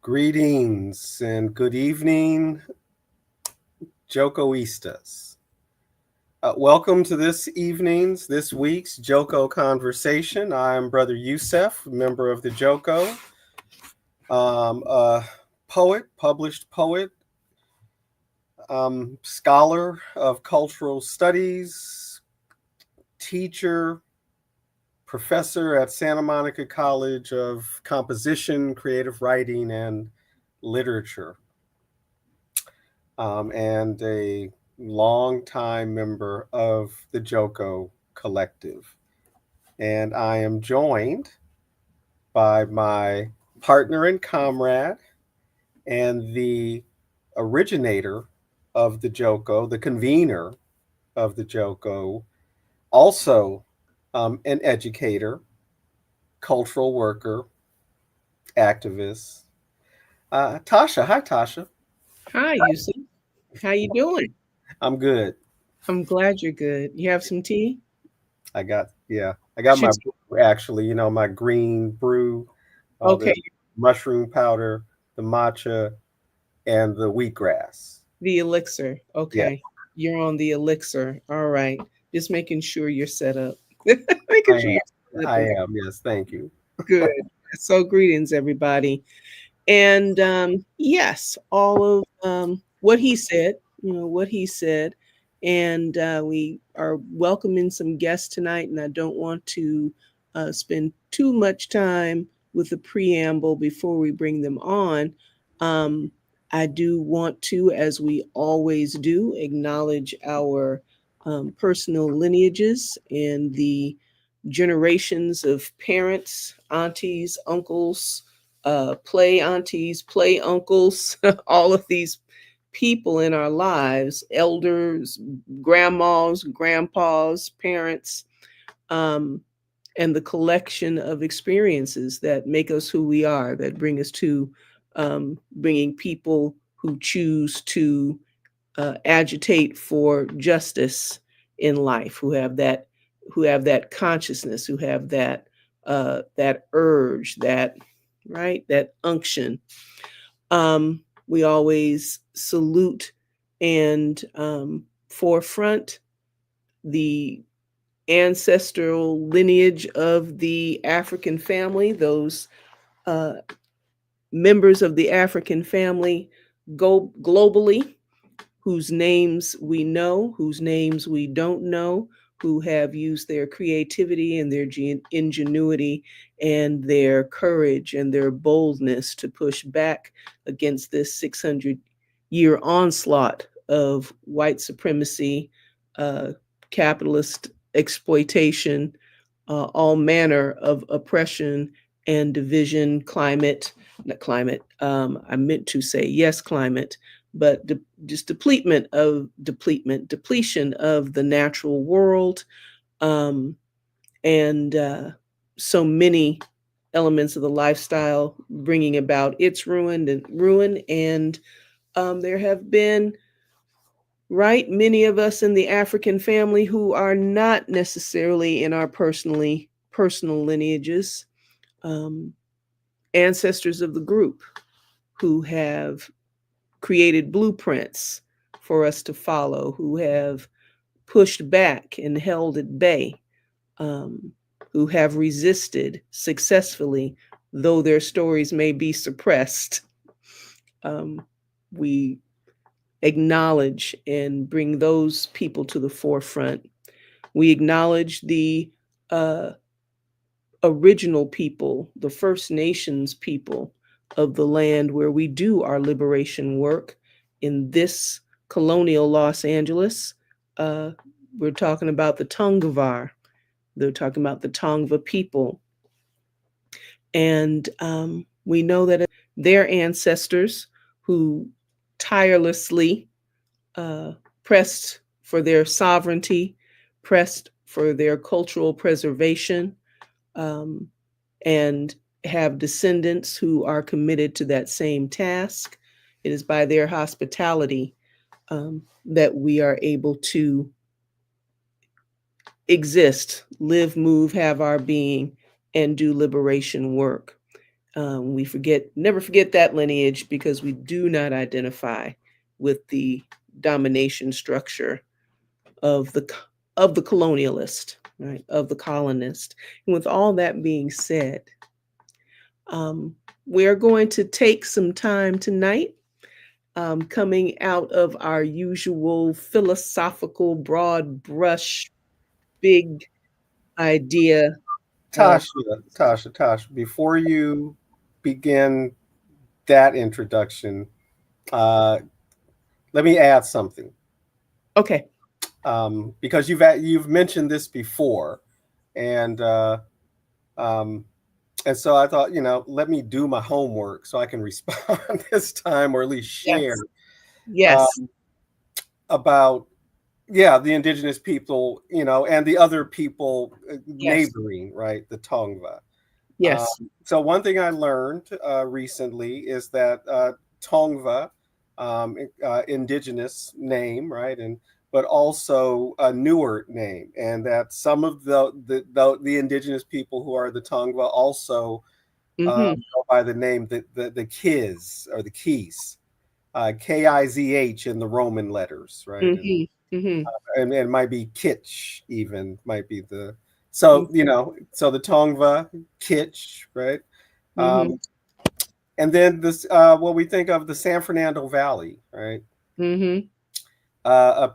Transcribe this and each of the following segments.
Greetings and good evening, Jokoistas. Welcome to this week's Joko Conversation. I'm Brother Youssef, member of the Joko, a poet, published poet, scholar of cultural studies, teacher, professor at Santa Monica College of Composition, Creative Writing, and Literature. And a longtime member of the Joko Collective. And I am joined by my partner and comrade and the originator of the Joko, the convener of the Joko, also an educator, cultural worker, activist, Tasha. Hi, Tasha. Hi, Yusuf. How you doing? I'm good. I'm glad you're good. You have some tea? I got What's your my tea? brew, actually, my green brew, Okay, the mushroom powder, the matcha, and the wheatgrass. the elixir. Yeah, Okay, you're on the elixir. All right. Just making sure you're set up. Making I sure am. you're set up I and am. Yes, thank you. good. So, greetings, everybody. And yes, all of what he said, what he said. And we are welcoming some guests tonight, and I don't want to spend too much time with the preamble before we bring them on. Um, I do want to, as we always do, acknowledge our personal lineages and the generations of parents, aunties, uncles, play aunties, play uncles, all of these people in our lives, elders, grandmas, grandpas, parents, um, and the collection of experiences that make us who we are, that bring us to bringing people who choose to agitate for justice in life, who have that consciousness, who have that urge, that unction. We always salute and forefront the ancestral lineage of the African family, those uh, members of the African family go globally, whose names we know, whose names we don't know, who have used their creativity and their ingenuity and their courage and their boldness to push back against this 600-year onslaught of white supremacy, uh, capitalist exploitation, all manner of oppression and division, not climate, I meant to say yes, climate, but just depletion of the natural world, um, and so many elements of the lifestyle bringing about its ruin. And there have been, right, many of us in the African family who are not necessarily in our personal lineages, um, ancestors of the group who have created blueprints for us to follow, who have pushed back and held at bay, um, who have resisted successfully, though their stories may be suppressed. We acknowledge and bring those people to the forefront. We acknowledge the original people, the First Nations people of the land where we do our liberation work in this colonial Los Angeles. Uh, we're talking about the Tongvar. They're talking about the Tongva people. And we know that their ancestors who tirelessly uh, pressed for their sovereignty, pressed for their cultural preservation, um, and have descendants who are committed to that same task. It is by their hospitality that we are able to exist, live, move, have our being, and do liberation work. Never forget that lineage because we do not identify with the domination structure of the colonialist, right, of the colonist. And with all that being said, we're going to take some time tonight, coming out of our usual philosophical, broad brush, big idea. Uh, Tasha, before you begin that introduction, uh, let me add something. okay. Because you've mentioned this before, and um, and so I thought, let me do my homework so I can respond this time, or at least share Yes. Yes. about the indigenous people, and the other people Yes. neighboring, right, the Tongva. Yes. So one thing I learned recently is that Tongva, indigenous name, right, and but also a newer name, and that some of the indigenous people who are the Tongva also Mm-hmm. go by the name the Kiz or the Keys, Kizh in the Roman letters, right, Mm-hmm. Mm-hmm. and it might be Kitch even might be the so so the Tongva Kitch, right. Mm-hmm. Um, and then this, what we think of the San Fernando Valley, right? Mm-hmm.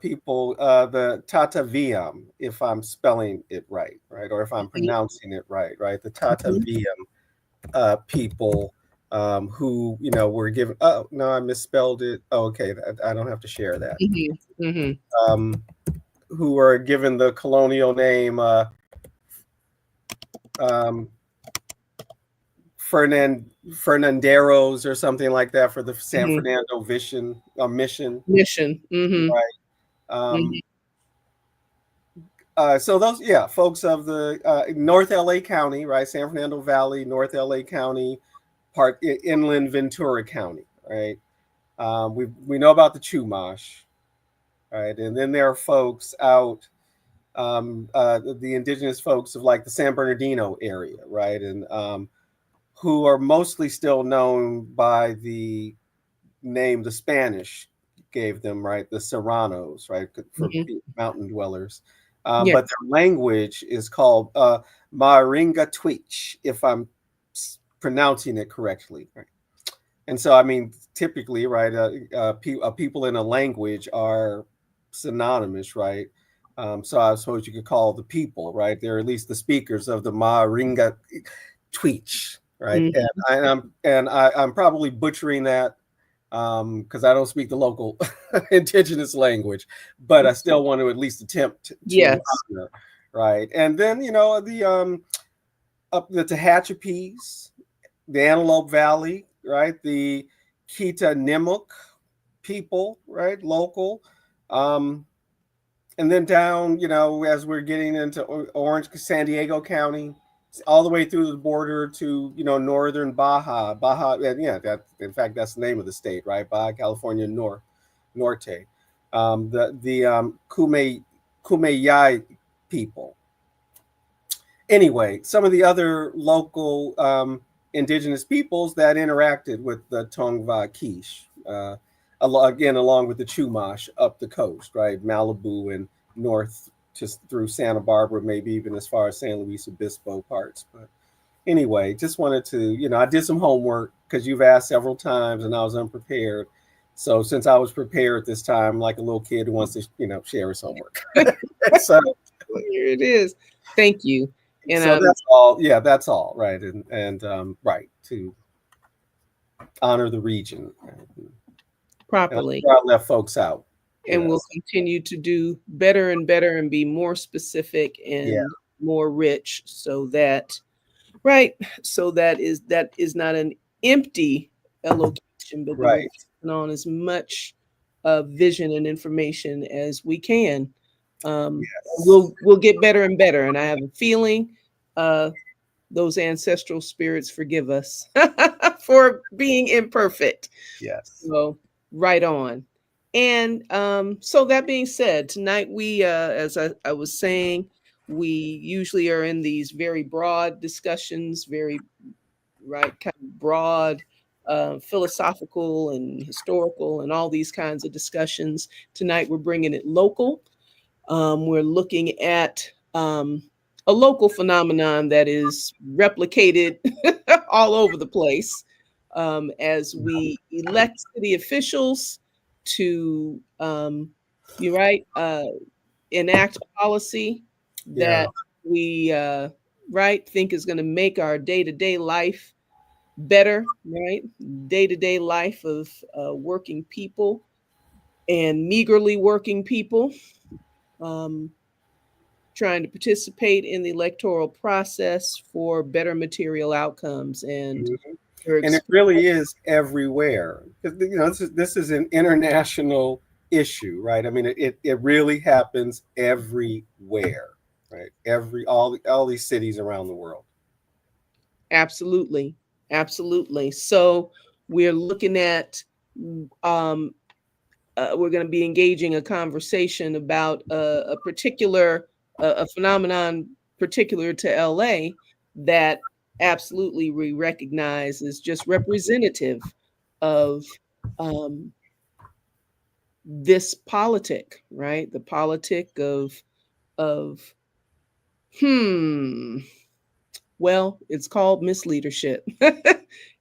People, the Tataviam, if I'm spelling it right, right, or if I'm pronouncing it right, right, the Tataviam people who were given. Oh no, I misspelled it. Oh, okay, I don't have to share that. Mm-hmm. Mm-hmm. Um, who were given the colonial name um, Fernanderos or something like that for the San Mm-hmm. Fernando mission, Mission. Mm-hmm. right? Um, Mm-hmm. so those, folks of the North LA County, right? San Fernando Valley, North LA County, inland Ventura County, right? We know about the Chumash, right? And then there are folks out, the indigenous folks of like the San Bernardino area, right? And who are mostly still known by the name the Spanish gave them, right? The Serranos, right? For Mm-hmm. mountain dwellers. Yes. But their language is called Maringa Twitch, if I'm pronouncing it correctly, right? And so, I mean, typically, right, people in a language are synonymous, right? So I suppose you could call the people, right? They're at least the speakers of the Maringa Twitch, right? Mm-hmm. I'm probably butchering that because I don't speak the local indigenous language, but I still want to at least attempt to Yes. honor, right? And then the up the Tehachapis, the Antelope Valley, right? The Kita Nimuk people, right? Local. Um, and then down, as we're getting into Orange, San Diego County, all the way through the border to, northern Baja, that in fact that's the name of the state, right? Baja California Norte, the Kumeyaay people. Anyway, some of the other local indigenous peoples that interacted with the Tongva Quiche, again, along with the Chumash up the coast, right? Malibu and north just through Santa Barbara, maybe even as far as San Luis Obispo parts. But anyway, just wanted to, I did some homework because you've asked several times and I was unprepared. So since I was prepared this time, like a little kid who wants to, share his homework. So Here it is. Thank you. And So that's all. Yeah, that's all. Right. And right, to honor the region. And I'm properly. sure I left folks out. And we'll Yes. continue to do better and better and be more specific Yeah. and more rich so that right, so that is not an empty allocation, but that we're Right. taking on as much vision and information as we can. Yes. We'll get better and better, and I have a feeling uh, those ancestral spirits forgive us for being imperfect. Yes. So right on. And so that being said, tonight we, as I was saying, we usually are in these very broad discussions, very right kind of broad, philosophical and historical, and all these kinds of discussions. Tonight we're bringing it local. We're looking at a local phenomenon that is replicated all over the place as we elect city officials to, you're right, enact policy Yeah. that we, right, think is going to make our day to day life better, right? Day to day life of working people and meagerly working people. Um, Trying to participate in the electoral process for better material outcomes and Mhm. your And it really is everywhere. 'Cause, this is an international issue, right? I mean, it really happens everywhere, right? All these cities around the world. absolutely, absolutely. So we're looking at um, we're going to be engaging a conversation about a particular a phenomenon particular to LA that absolutely we recognize is just representative of um, this politic, right? The politic of hmm. Well, it's called misleadership,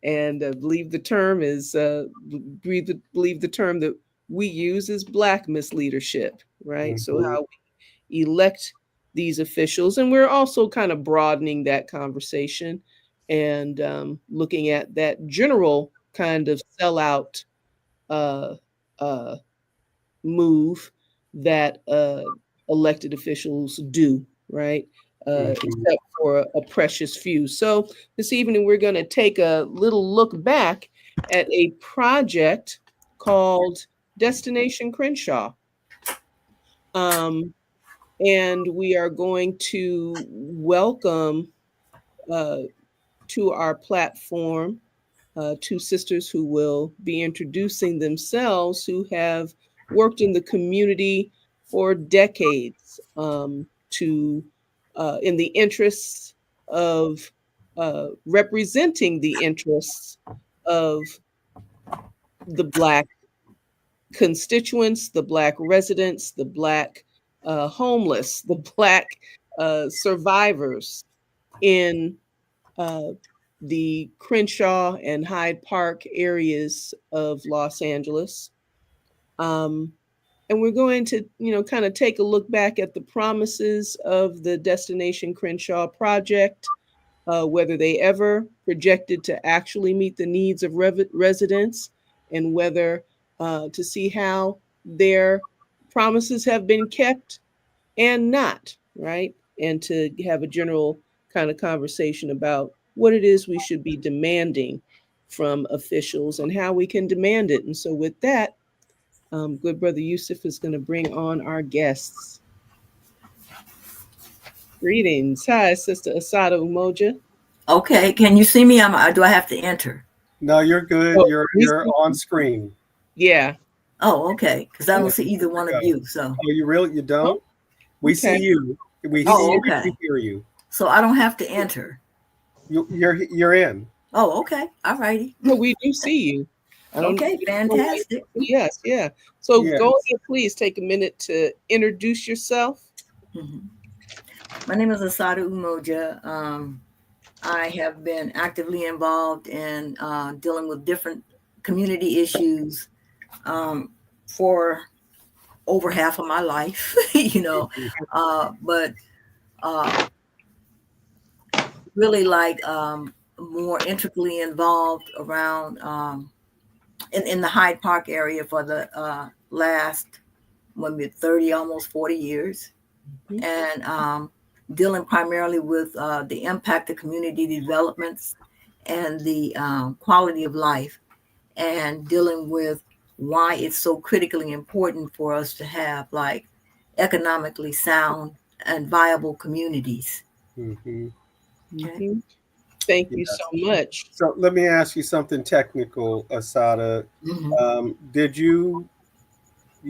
and I believe the term is believe the term that we use is black misleadership, right? So Hmm. how we elect these officials, and we're also kind of broadening that conversation and looking at that general kind of sellout uh, uh, move that elected officials do, right? Hmm. Except for a precious few. So this evening, we're going to take a little look back at a project called Destination Crenshaw. Um, and we are going to welcome uh, to our platform two sisters who will be introducing themselves who have worked in the community for decades to in the interests of representing the interests of the Black constituents, the Black residents, the Black homeless, the Black survivors in uh, the Crenshaw and Hyde Park areas of Los Angeles. Um, and we're going to, kind of take a look back at the promises of the Destination Crenshaw Project, whether they ever projected to actually meet the needs of residents, and whether to see how their promises have been kept and not, right? And to have a general kind of conversation about what it is we should be demanding from officials and how we can demand it. And so, with that, good brother Yusuf is going to bring on our guests. Greetings. Hi, Sister Assata Umoja. Okay, can you see me? Do I have to enter? No, you're good. Oh, we You're see on you. screen. Yeah. Oh, okay, because I Yeah, don't see either good to one of go. you. So, Oh, you Oh, don't? We see okay. you. We We see oh, see you and we okay. hear you. So I don't have to enter. You're in. Oh, okay. All righty. no, we do see you. I don't, Okay, we don't know why fantastic. you yes, yeah. So Yeah. go ahead, please take a minute to introduce yourself. Mhm. My name is Assata Umoja. I have been actively involved in dealing with different community issues for over half of my life, but uh, really like more intricately involved around in the Hyde Park area for the last 30, almost 40 years, Mhm. and dealing primarily with the impact of community developments and the quality of life, and dealing with why it's so critically important for us to have like economically sound and viable communities. Hmm. Okay. Mhm. Thank you so Yes. much. So let me ask you something technical, Assata. Mhm. Did you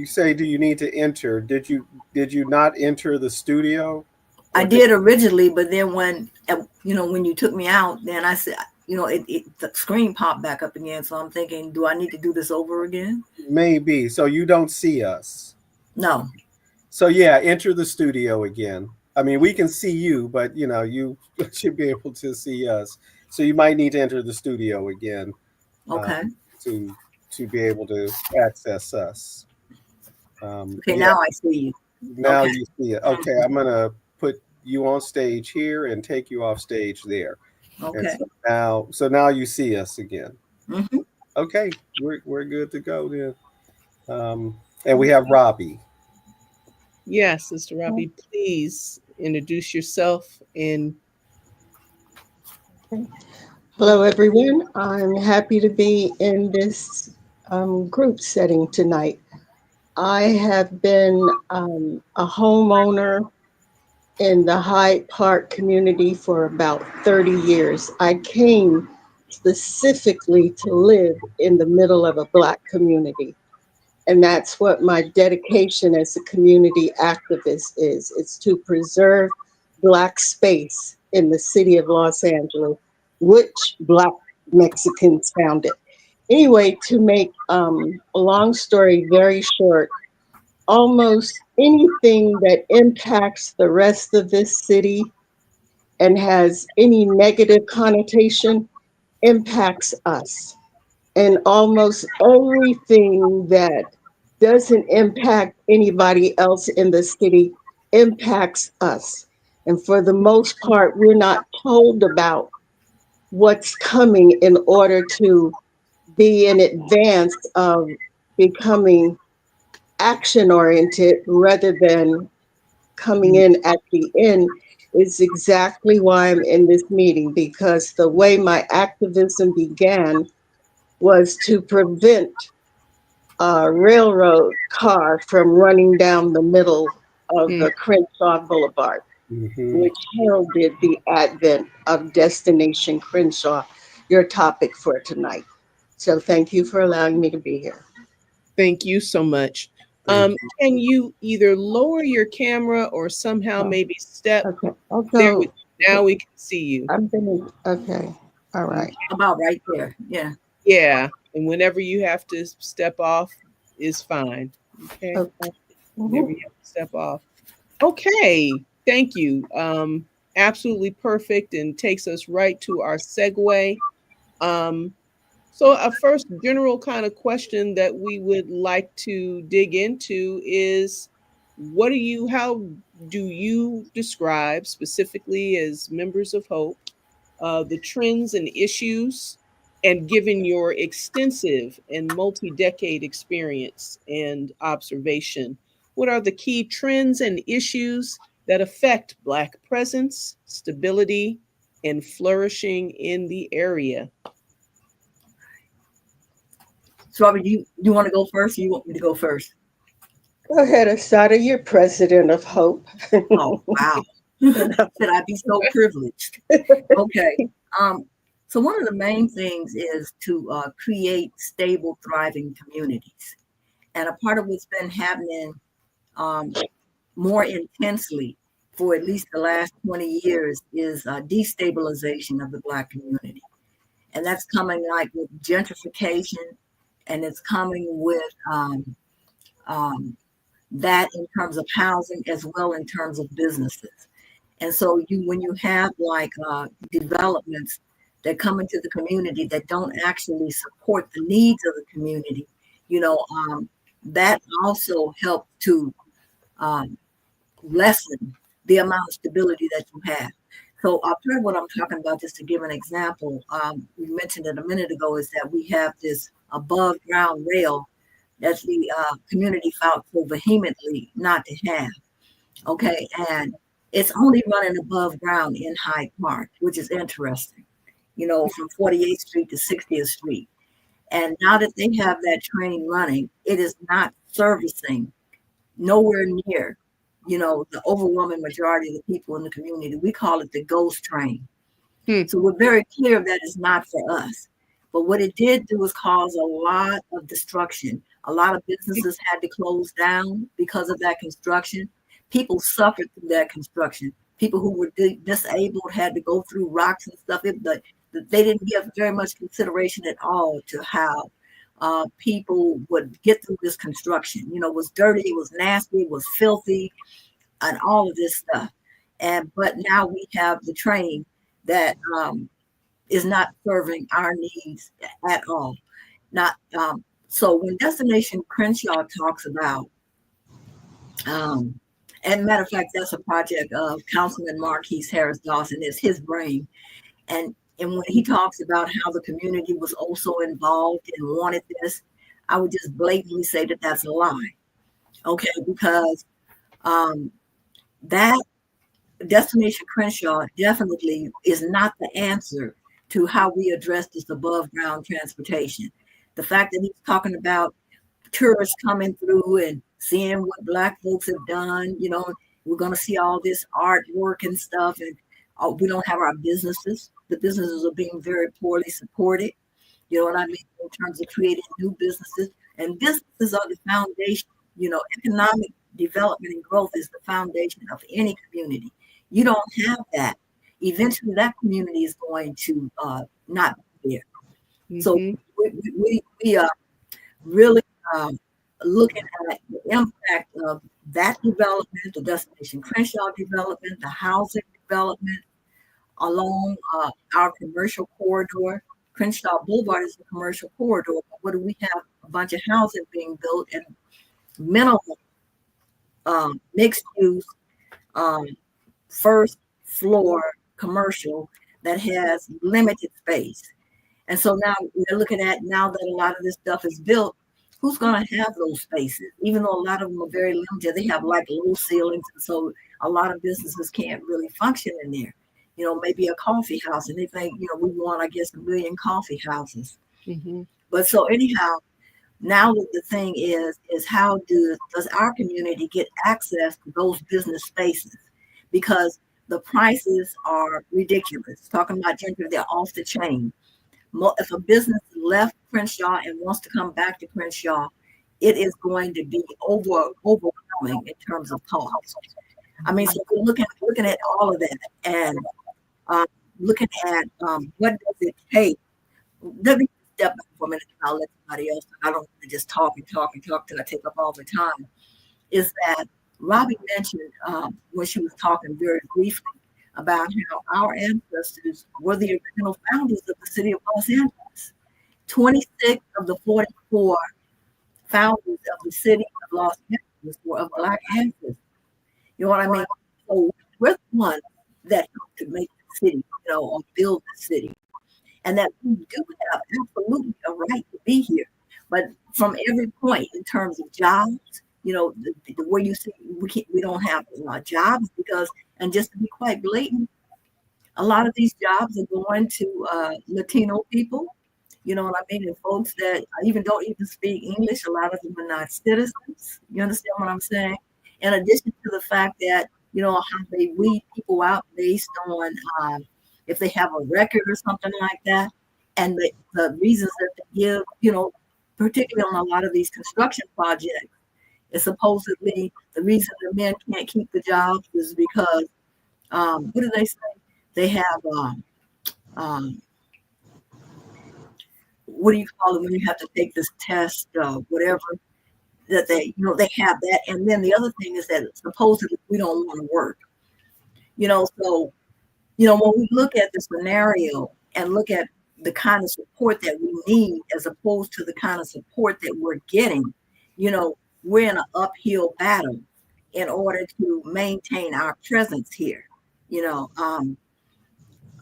say, do you need to enter? Did you not enter the studio, I or did did originally, but then when you took me out, then I said, the screen popped back up again. So I'm thinking, do I need to do this over again? maybe so you don't see us? No. So yeah, enter the studio again. I mean, we can see you, but you should be able to see us. So you might need to enter the studio again, uh, Okay. to be able to access us. Okay. Yeah, Now I see you. now Okay. you see it. Okay, I'm gonna put you on stage here and take you off stage there. And Okay. so now you see us again. Hmm. Okay, we're good to go then. And we have Robbie. Yes, Sister Robbie, please introduce yourself and Hello, everyone. I'm happy to be in this group setting tonight. I have been a homeowner in the Hyde Park community for about 30 years. I came specifically to live in the middle of a Black community. And that's what my dedication as a community activist is. It's to preserve Black space in the city of Los Angeles, which Black Mexicans founded. Anyway, to make a long story very short, almost anything that impacts the rest of this city and has any negative connotation impacts us, and almost everything that doesn't impact anybody else in the city impacts us. And for the most part, we're not told about what's coming in order to be in advance of becoming action oriented rather than coming in at the end. Is exactly why I'm in this meeting, because the way my activism began was to prevent a railroad car from running down the middle of mm, the Crenshaw Boulevard, Hmm. which heralded the advent of Destination Crenshaw, your topic for tonight. So thank you for allowing me to be here. thank you so much. Thank Can you either lower your camera or somehow Oh, maybe step okay, I'll there we go. now we can see you. I've been, okay, all right. About right there. Yeah. Yeah, and whenever you have to step off is fine. Okay, Okay. whenever Mhm. you have to step off. Okay, thank you. Absolutely perfect and takes us right to our segue. Um, so a first general kind of question that we would like to dig into is how do you describe specifically as members of Hope the trends and issues, and given your extensive and multi-decade experience and observation, what are the key trends and issues that affect Black presence, stability, and flourishing in the area? So, Robert, you want to go first, or you want me to go first? Go ahead, Asada, you're president of Hope. Oh, wow. Should I be so privileged? Okay. Um, so one of the main things is to create stable, thriving communities. And a part of what's been happening um, more intensely for at least the last 20 years is destabilization of the Black community. And that's coming like with gentrification, and it's coming with um, that in terms of housing as well in terms of businesses. And so when you have like developments that come into the community that don't actually support the needs of the community, you know, that also helps to um, lessen the amount of stability that you have. So part of what I'm talking about, just to give an example, we mentioned it a minute ago, is that we have this above ground rail that the community fought so vehemently not to have. Okay, and it's only running above ground in Hyde Park, which is interesting. From 48th Street to 60th Street. And now that they have that train running, it is not servicing nowhere near, the overwhelming majority of the people in the community. We call it the ghost train. So we're very clear that it's not for us. But what it did do was cause a lot of destruction. A lot of businesses had to close down because of that construction. People suffered through that construction. People who were disabled had to go through rocks and stuff. They didn't give very much consideration at all to how people would get through this construction. It was dirty, it was nasty, it was filthy, and all of this stuff. But now we have the train that is not serving our needs at all. Not So when Destination Crenshaw talks about, and matter of fact, that's a project of Councilman Marquise Harris Dawson. It's his brain, and when he talks about how the community was also involved and wanted this, I would just blatantly say that that's a lie. Okay, because that Destination Crenshaw definitely is not the answer to how we address this above ground transportation. The fact that he's talking about tourists coming through and seeing what Black folks have done, we're going to see all this artwork and stuff, and we don't have our businesses. The businesses are being very poorly supported. You know what I mean? In terms of creating new businesses, and businesses are the foundation. Economic development and growth is the foundation of any community. You don't have that, eventually that community is going to not be there. Mm-hmm. So we are really looking at the impact of that development, the Destination Crenshaw development, the housing development along our commercial corridor. Crenshaw Boulevard is a commercial corridor, but what do we have? A bunch of housing being built and minimal mixed use first floor commercial that has limited space. And so now we're looking at, now that a lot of this stuff is built, who's going to have those spaces? Even though a lot of them are very limited, they have like low ceilings. And so a lot of businesses can't really function in there. Maybe a coffee house, and they think, we want, I guess, 1 million coffee houses. Mm-hmm. But so anyhow, now the thing is how does our community get access to those business spaces? Because the prices are ridiculous. Talking about gender, they're off the chain. If a business left Crenshaw and wants to come back to Crenshaw, it is going to be overwhelming in terms of cost. I mean, so we're looking at all of that and looking at what does it take. Let me step back for a minute and I'll let somebody else. I don't want to just talk till I take up all the time. Is that Robbie mentioned when she was talking very briefly about how our ancestors were the original founders of the city of Los Angeles. 26 of the 44 founders of the city of Los Angeles were of Black ancestors. You know what I mean? So we're the ones that helped to make the city, or build the city. And that we do have absolutely a right to be here. But from every point in terms of jobs, the way you see we don't have jobs because, and just to be quite blatant, a lot of these jobs are going to Latino people, you know what I mean, and folks that even don't even speak English. A lot of them are not citizens. You understand what I'm saying? In addition to the fact that, how they weed people out based on if they have a record or something like that, and the reasons that they give, particularly on a lot of these construction projects, is supposedly the reason the men can't keep the jobs is because, what do they say? They have, what do you call it when you have to take this test, whatever, that they have that. And then the other thing is that supposedly we don't want to work. So, when we look at the scenario and look at the kind of support that we need as opposed to the kind of support that we're getting, we're in an uphill battle in order to maintain our presence here.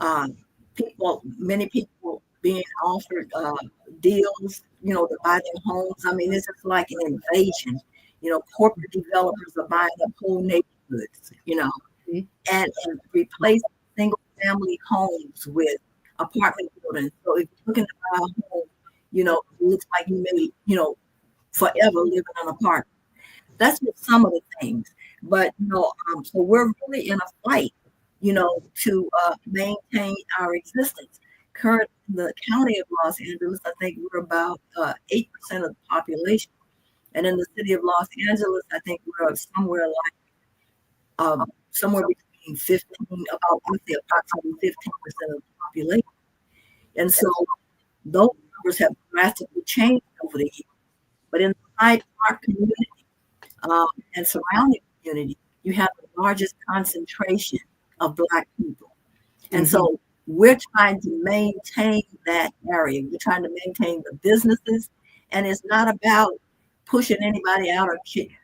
Many people being offered deals, to buy their homes. I mean, this is like an invasion. Corporate developers are buying up whole neighborhoods, and replacing single family homes with apartment buildings. So if you're looking to buy a home, it looks like you may, forever live in an apartment. That's just some of the things. But so we're really in a fight, to maintain our existence. Current in the county of Los Angeles, I think we're about 8% of the population, and in the city of Los Angeles, I think we're somewhere between 15, about I say approximately 15% of the population. And so those numbers have drastically changed over the years. But in the Hyde Park community, and surrounding community, you have the largest concentration of Black people. And so we're trying to maintain that area. We're trying to maintain the businesses. And it's not about pushing anybody out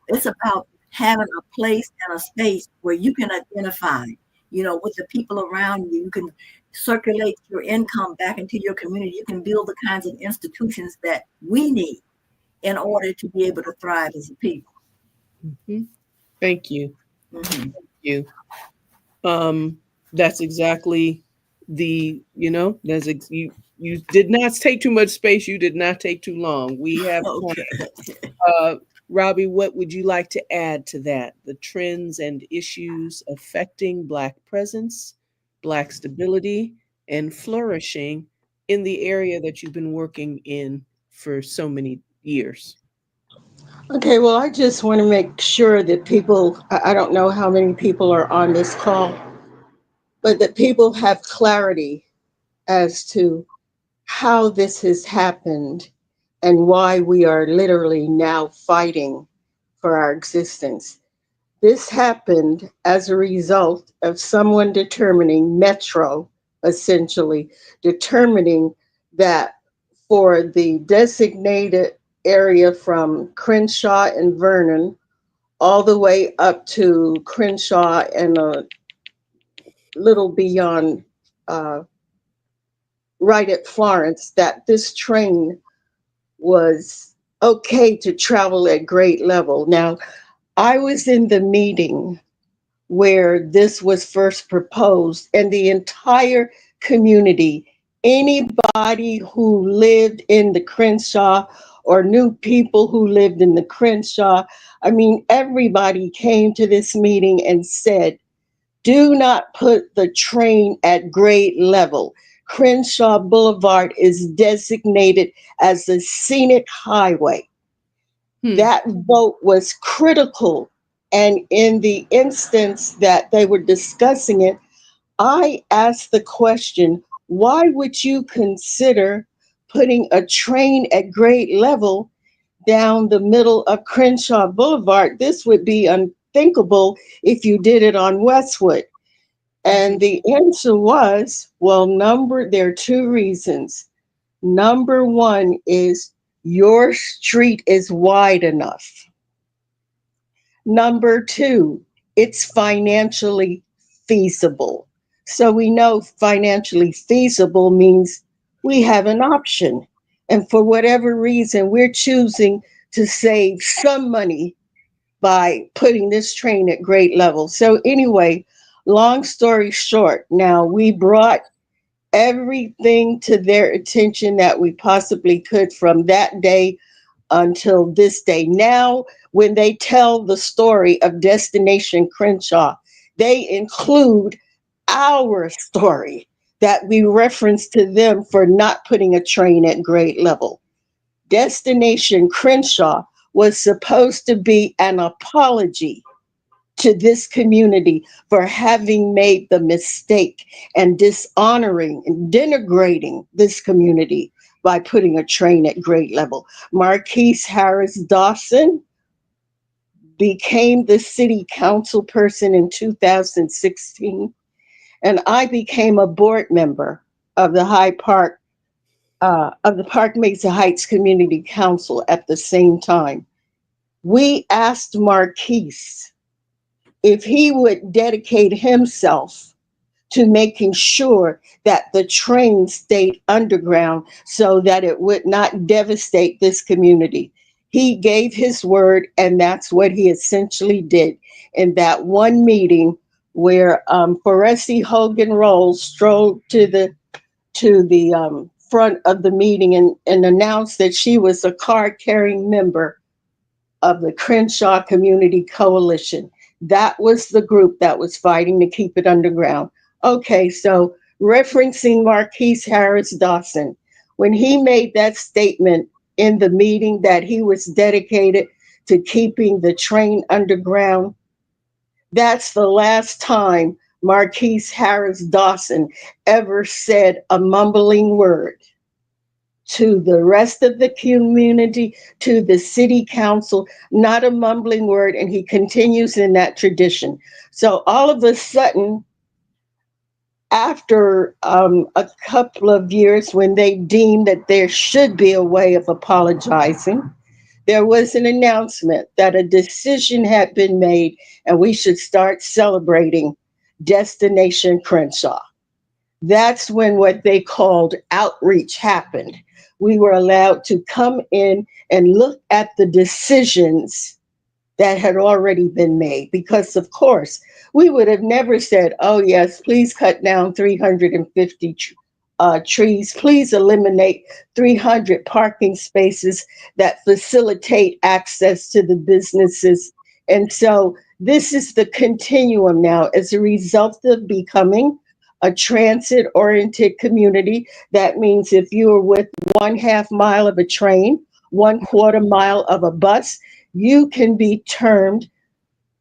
it's about having a place and a space where you can identify, with the people around you. You can circulate your income back into your community. You can build the kinds of institutions that we need in order to be able to thrive as a people. Thank you. Thank you. That's exactly you did not take too much space. You did not take too long. We have Robbie, what would you like to add to that? The trends and issues affecting Black presence, Black stability, and flourishing in the area that you've been working in for so many years. Okay, well, I just want to make sure that people, I don't know how many people are on this call, but that people have clarity as to how this has happened and why we are literally now fighting for our existence. This happened as a result of someone determining, Metro essentially, determining that for the designated area from Crenshaw and Vernon all the way up to Crenshaw and a little beyond, right at Florence, that this train was okay to travel at grade level. Now, I was in the meeting where this was first proposed, and the entire community, anybody who lived in the Crenshaw or knew people who lived in the Crenshaw, I mean, everybody came to this meeting and said, do not put the train at grade level. Crenshaw Boulevard is designated as a scenic highway. That vote was critical. And in the instance that they were discussing it, I asked the question, why would you consider putting a train at grade level down the middle of Crenshaw Boulevard? This would be unthinkable if you did it on Westwood. And the answer was, well, there are two reasons. Number one is your street is wide enough. Number two, it's financially feasible. So we know financially feasible means we have an option. And for whatever reason, we're choosing to save some money by putting this train at grade level. So anyway, long story short, now we brought everything to their attention that we possibly could from that day until this day. Now, when they tell the story of Destination Crenshaw, they include our story that we reference to them for not putting a train at grade level. Destination Crenshaw was supposed to be an apology to this community for having made the mistake and dishonoring and denigrating this community by putting a train at grade level. Marquise Harris Dawson became the city council person in 2016, and I became a board member of the Hyde Park, of the Park Mesa Heights Community Council at the same time. We asked Marquise if he would dedicate himself to making sure that the train stayed underground so that it would not devastate this community. He gave his word, and that's what he essentially did in that one meeting where Foresti Hogan Rolls strolled to the front of the meeting and announced that she was a card carrying member of the Crenshaw Community Coalition. That was the group that was fighting to keep it underground. Okay, so referencing Marquise Harris Dawson, when he made that statement in the meeting that he was dedicated to keeping the train underground, that's the last time Marquise Harris Dawson ever said a mumbling word to the rest of the community, to the city council, not a mumbling word. And he continues in that tradition. So all of a sudden, after a couple of years, when they deemed that there should be a way of apologizing, there was an announcement that a decision had been made and we should start celebrating Destination Crenshaw. That's when what they called outreach happened. We were allowed to come in and look at the decisions that had already been made. Because, of course, we would have never said, oh, yes, please cut down 350 trees. Please eliminate 300 parking spaces that facilitate access to the businesses. And so this is the continuum now as a result of becoming a transit oriented community. That means if you are with 1/2 mile of a train, 1/4 mile of a bus, you can be termed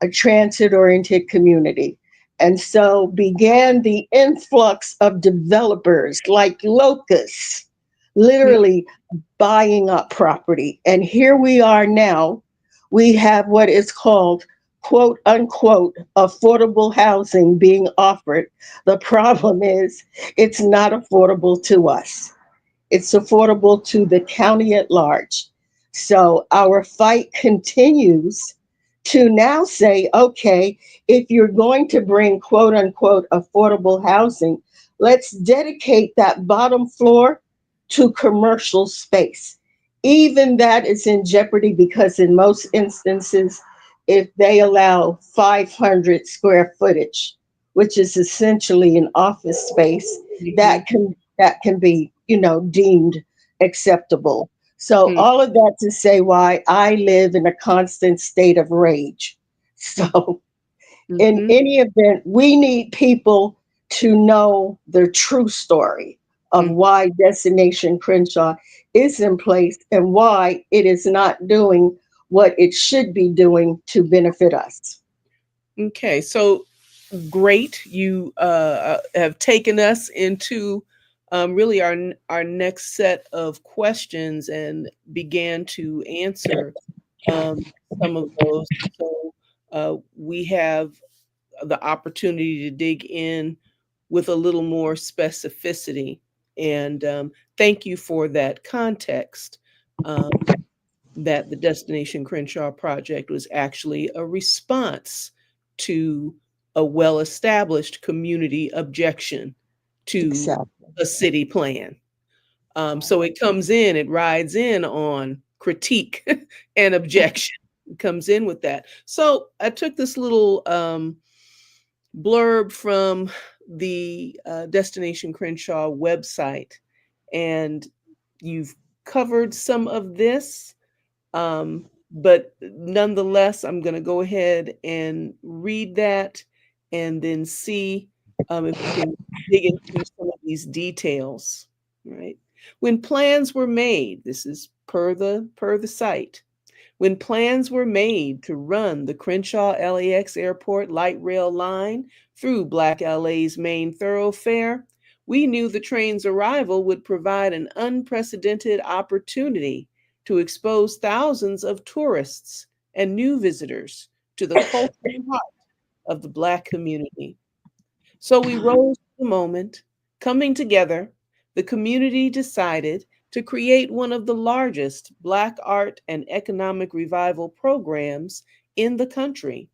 a transit oriented community. And so began the influx of developers like locusts, literally buying up property. And here we are now. We have what is called quote unquote affordable housing being offered. The problem is it's not affordable to us. It's affordable to the county at large. So our fight continues to now say, okay, if you're going to bring quote unquote affordable housing, let's dedicate that bottom floor to commercial space. Even that is in jeopardy because in most instances, if they allow 500 square footage, which is essentially an office space, that can be, deemed acceptable. So all of that to say why I live in a constant state of rage. So in any event, we need people to know the true story of why Destination Crenshaw is in place and why it is not doing what it should be doing to benefit us. Okay, so great. You have taken us into really our next set of questions and began to answer some of those. So we have the opportunity to dig in with a little more specificity. And thank you for that context. That the Destination Crenshaw Project was actually a response to a well-established community objection to Exactly. a city plan. So it rides in on critique and objection. It comes in with that. So I took this little blurb from the Destination Crenshaw website, and you've covered some of this. But nonetheless, I'm going to go ahead and read that and then see if we can dig into some of these details. Right. When plans were made, this is per the site. When plans were made to run the Crenshaw LAX Airport light rail line through Black LA's main thoroughfare, we knew the train's arrival would provide an unprecedented opportunity to expose thousands of tourists and new visitors to the cultural heart of the Black community. So we rose to the moment. Coming together, the community decided to create one of the largest Black art and economic revival programs in the country.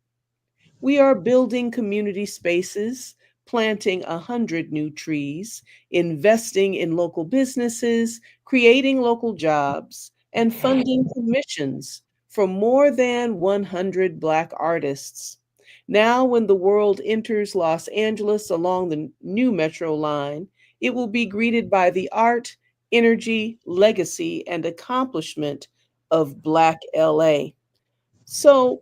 We are building community spaces, planting 100 new trees, investing in local businesses, creating local jobs, and funding commissions for more than 100 Black artists. Now, when the world enters Los Angeles along the new Metro line, it will be greeted by the art, energy, legacy, and accomplishment of Black LA. So,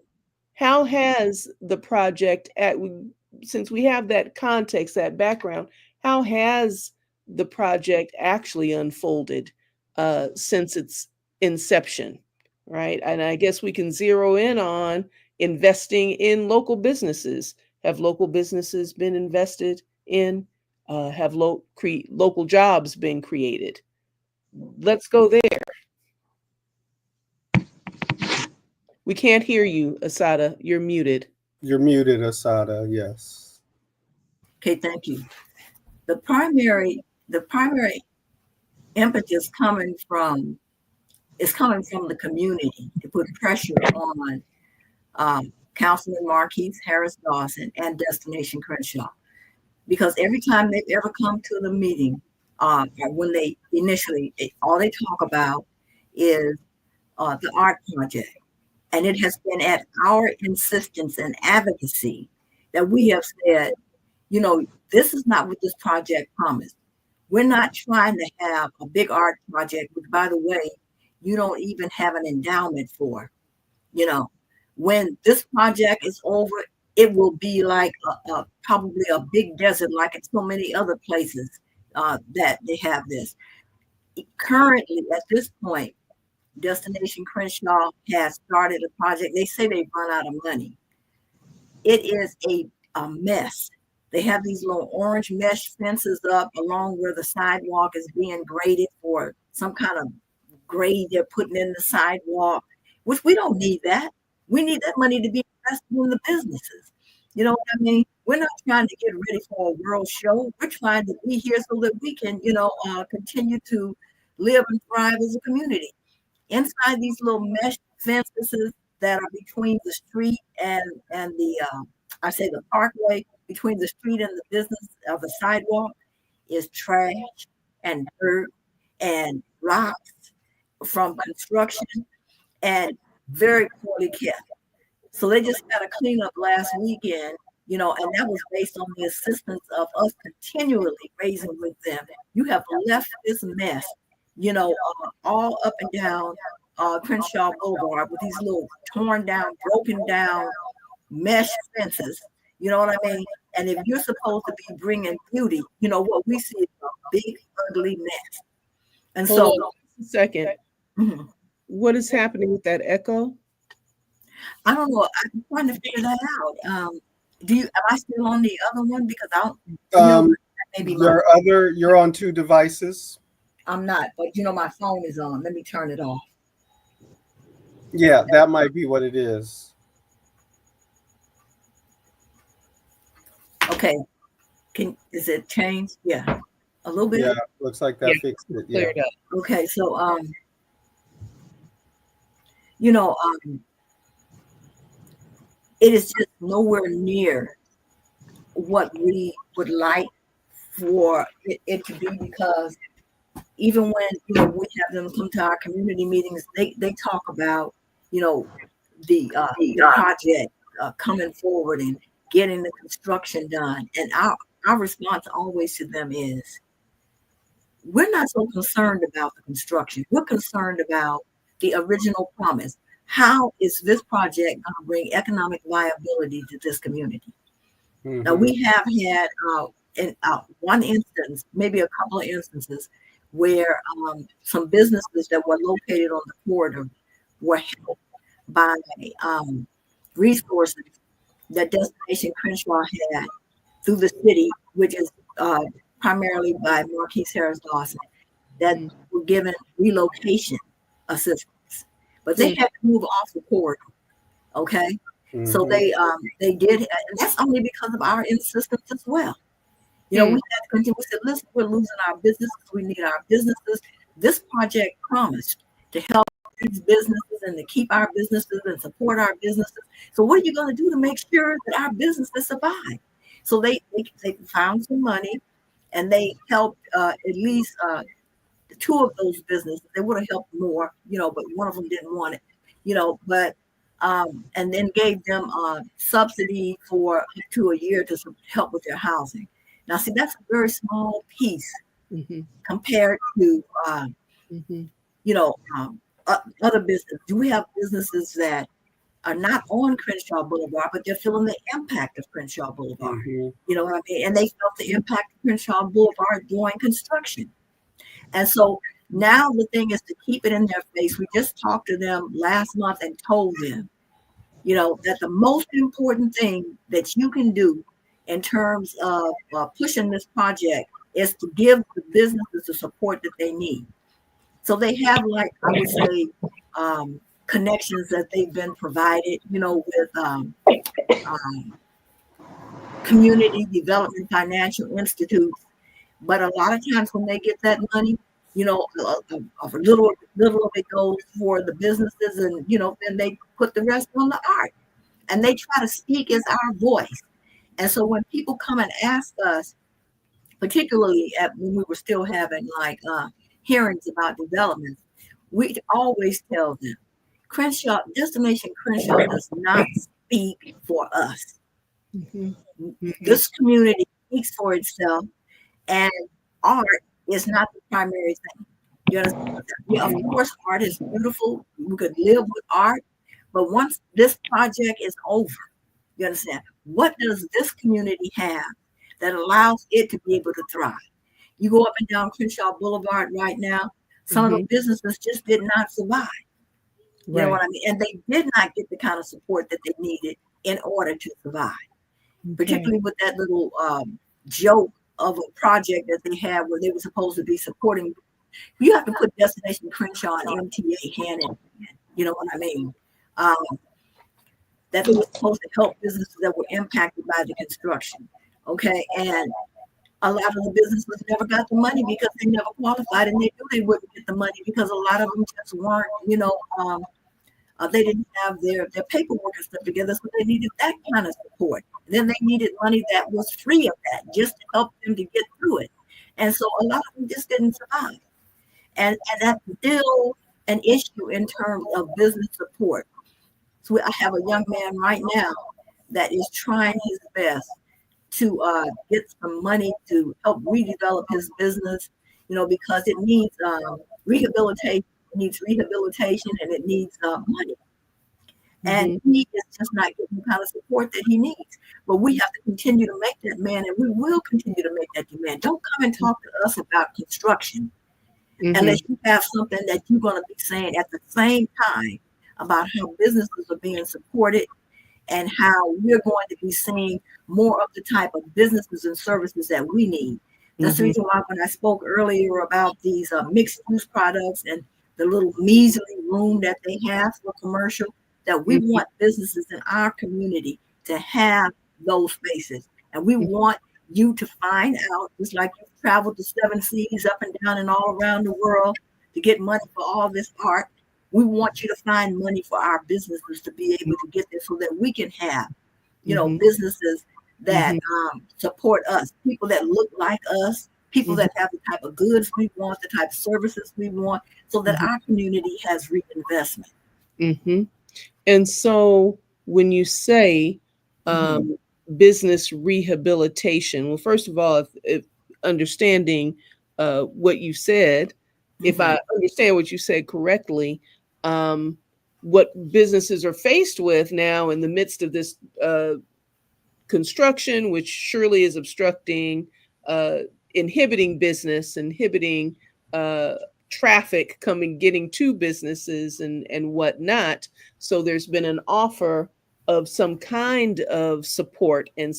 how has the project, since we have that context, that background, how has the project actually unfolded since its inception, right? And I guess we can zero in on investing in local businesses. Have local businesses been invested in? Have local jobs been created? Let's go there. We can't hear you, Assata. You're muted. You're muted, Assata. Yes. Okay, thank you. The primary impetus is coming from the community to put pressure on Councilman Marquise Harris Dawson and Destination Crenshaw, because every time they've ever come to the meeting, when they initially, all they talk about is the art project. And it has been at our insistence and advocacy that we have said, you know, this is not what this project promised. We're not trying to have a big art project, which, by the way, you don't even have an endowment for. You know, when this project is over, it will be like probably a big desert, like in so many other places that they have this. Currently, at this point, Destination Crenshaw has started a project. They say they've run out of money. It is a mess. They have these little orange mesh fences up along where the sidewalk is being graded for some kind of grade they're putting in the sidewalk, which we don't need that. We need that money to be invested in the businesses. You know what I mean? We're not trying to get ready for a world show. We're trying to be here so that we can, continue to live and thrive as a community. Inside these little mesh fences that are between the street and the parkway, between the street and the business of the sidewalk, is trash and dirt and rocks from construction and very poorly kept. So they just got a cleanup last weekend, and that was based on the assistance of us continually raising with them. You have left this mess, all up and down Crenshaw Boulevard with these little torn down, broken down mesh fences. You know what I mean? And if you're supposed to be bringing beauty, what we see is a big, ugly mess. And Hold on a second. Mm-hmm. What is happening with that echo? I don't know. I'm trying to figure that out. Am I still on the other one? Because maybe you're on two devices. I'm not, but my phone is on. Let me turn it off. Yeah, that might be what it is. Okay. Is it changed? Yeah. A little bit? Yeah, looks like that fixed it. Yeah. Cleared up. Okay, so it is just nowhere near what we would like for it to be, because even when we have them come to our community meetings, they talk about the project coming forward and getting the construction done, and our response always to them is, we're not so concerned about the construction. We're concerned about the original promise. How is this project going to bring economic viability to this community? Mm-hmm. Now, we have had in one instance, maybe a couple of instances, where some businesses that were located on the corridor were helped by resources that Destination Crenshaw had through the city, which is primarily by Marquise Harris Dawson, that were given relocation assistance. But they had to move off the corridor, okay? Mm-hmm. So they did, and that's only because of our insistence as well. We had to continue. We said, listen, we're losing our businesses. We need our businesses. This project promised to help these businesses and to keep our businesses and support our businesses. So what are you going to do to make sure that our businesses survive? So they found some money, and they helped at least two of those businesses. They would have helped more, but one of them didn't want it, but and then gave them subsidy for up to a year to help with their housing. Now, see, that's a very small piece compared to other businesses. Do we have businesses that are not on Crenshaw Boulevard, but they're feeling the impact of Crenshaw Boulevard? You know what I mean? And they felt the impact of Crenshaw Boulevard during construction. And so now the thing is to keep it in their face. We just talked to them last month and told them, that the most important thing that you can do in terms of pushing this project is to give the businesses the support that they need. So they have, like, I would say, connections that they've been provided, with community development financial institutes. But a lot of times when they get that money, a little of it goes for the businesses, and then they put the rest on the art, and they try to speak as our voice. And so when people come and ask us, particularly when we were still having like hearings about development, we always tell them, Destination Crenshaw does not speak for us. This community speaks for itself, and art is not the primary thing. You understand? Yeah, of course, art is beautiful. We could live with art, but once this project is over, you understand, what does this community have that allows it to be able to thrive? You go up and down Crenshaw Boulevard right now, some of the businesses just did not survive. You know what I mean? And they did not get the kind of support that they needed in order to survive, particularly with that little joke of a project that they had where they were supposed to be supporting. You have to put Destination Crenshaw and MTA hand in hand. You know what I mean? That they were supposed to help businesses that were impacted by the construction. Okay. And a lot of the businesses never got the money because they never qualified, and they knew they wouldn't get the money because a lot of them just weren't, they didn't have their paperwork and stuff together, so they needed that kind of support. And then they needed money that was free of that just to help them to get through it. And so a lot of them just didn't survive. And that's still an issue in terms of business support. So I have a young man right now that is trying his best to get some money to help redevelop his business, because it needs rehabilitation. It needs rehabilitation, and it needs money. And he is just not getting the kind of support that he needs. But we have to continue to make that demand, and we will continue to make that demand. Don't come and talk to us about construction unless you have something that you're going to be saying at the same time about how businesses are being supported and how we're going to be seeing more of the type of businesses and services that we need. That's the reason why when I spoke earlier about these mixed-use products and the little measly room that they have for commercial, that we want businesses in our community to have those spaces. And we want you to find out, just like you've traveled the 7 seas up and down and all around the world to get money for all this art, we want you to find money for our businesses to be able to get there so that we can have, businesses that support us, people that look like us, people that have the type of goods we want, the type of services we want, so that our community has reinvestment. And so when you say business rehabilitation, well, first of all, if understanding what you said, if I understand what you said correctly, what businesses are faced with now in the midst of this construction, which surely is obstructing, inhibiting business, inhibiting traffic getting to businesses and whatnot. So there's been an offer of some kind of support and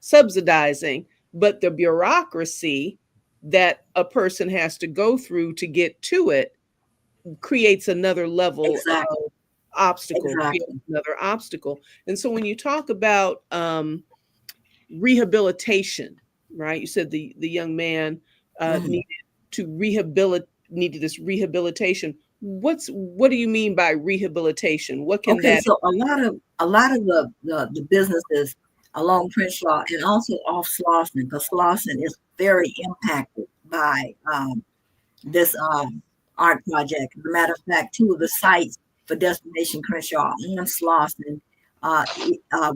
subsidizing, but the bureaucracy that a person has to go through to get to it creates another level of obstacle, another obstacle. And so when you talk about rehabilitation, right? You said the young man needed this rehabilitation. What do you mean by rehabilitation? What can that? So a lot of the businesses along Crenshaw and also off Slauson, because Slauson is very impacted by this art project. As a matter of fact, two of the sites for Destination Crenshaw and Slauson,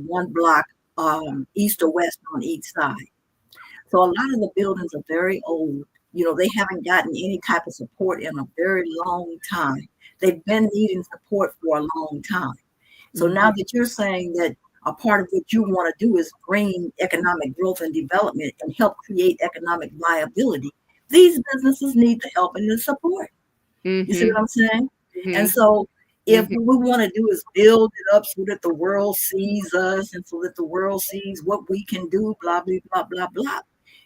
one block east or west on each side. So a lot of the buildings are very old. You know, they haven't gotten any type of support in a very long time. They've been needing support for a long time. So now that you're saying that a part of what you want to do is bring economic growth and development and help create economic viability, these businesses need the help and the support. You see what I'm saying? And so if what we want to do is build it up so that the world sees us and so that the world sees what we can do, blah, blah, blah, blah, blah.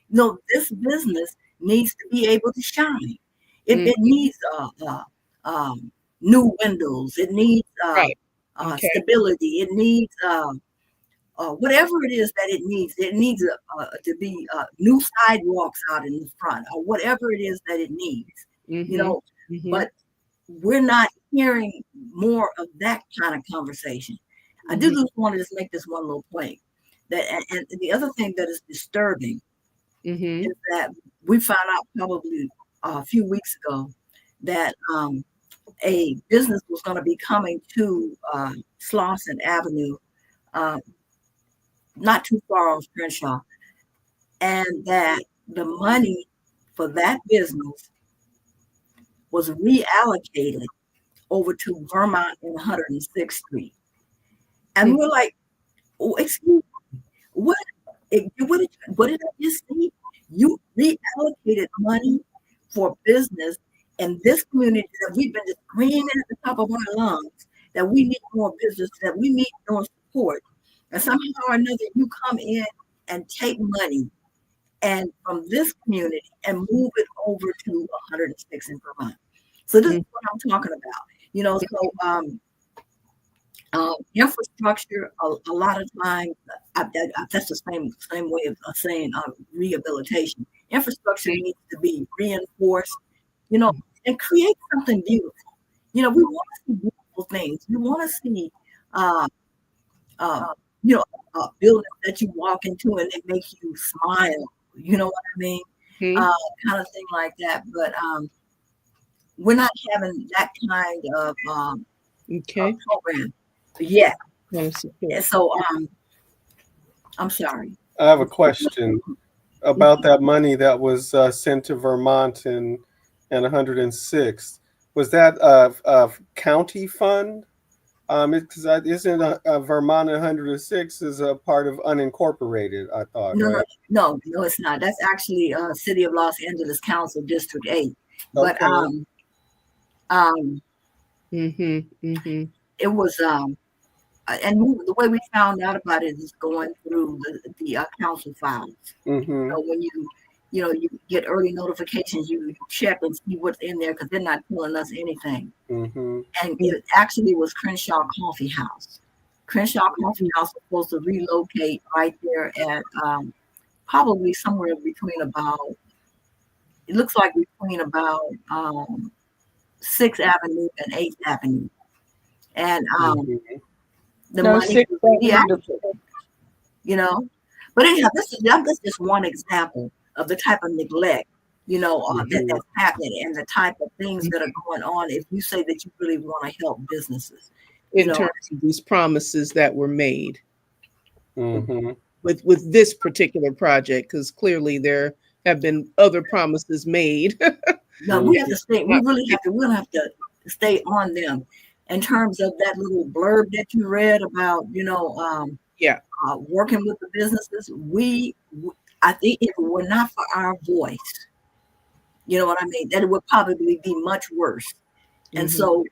No, this business needs to be able to shine. It needs new windows. It needs stability. It needs whatever it is that it needs. It needs to be new sidewalks out in the front, or whatever it is that it needs. You know, but we're not hearing more of that kind of conversation. I do just want to just make this one little point. That and the other thing that is disturbing is that we found out probably a few weeks ago that a business was going to be coming to Slauson Avenue, not too far off Crenshaw, and that the money for that business was reallocated over to Vermont and 106th Street. And we're like, oh, excuse me, what did I just see? You reallocated money for business in this community that we've been just screaming at the top of our lungs that we need more business, that we need more support. And somehow or another, you come in and take money and from this community and move it over to 106 in Vermont. So this is what I'm talking about. You know, so infrastructure, a lot of times, that's the same way of saying rehabilitation. Infrastructure needs to be reinforced, you know, and create something beautiful. You know, we want to see beautiful things. We want to see, you know, buildings that you walk into and it makes you smile. You know what I mean? Kind of thing like that. But we're not having that kind of program yet. And so I'm sorry. I have a question about that money that was sent to Vermont and 106th. Was that a county fund? Because isn't Vermont and 106 is a part of unincorporated, I thought. No, right? no, it's not. That's actually City of Los Angeles Council District 8. But it was and the way we found out about it is going through the council files. So when you get early notifications, you check and see what's in there because they're not telling us anything. And it actually was Crenshaw Coffee House. Crenshaw Coffee House was supposed to relocate right there at probably somewhere between about, it looks like between about 6th Avenue and 8th Avenue. And the money, you know, but anyhow, that's just one example of the type of neglect, you know, that's happening and the type of things that are going on. If you say that you really want to help businesses, in terms of these promises that were made with this particular project, because clearly there have been other promises made. No, we have to stay. We'll have to stay on them. In terms of that little blurb that you read about, you know, working with the businesses, I think if it were not for our voice, you know what I mean, that it would probably be much worse. And so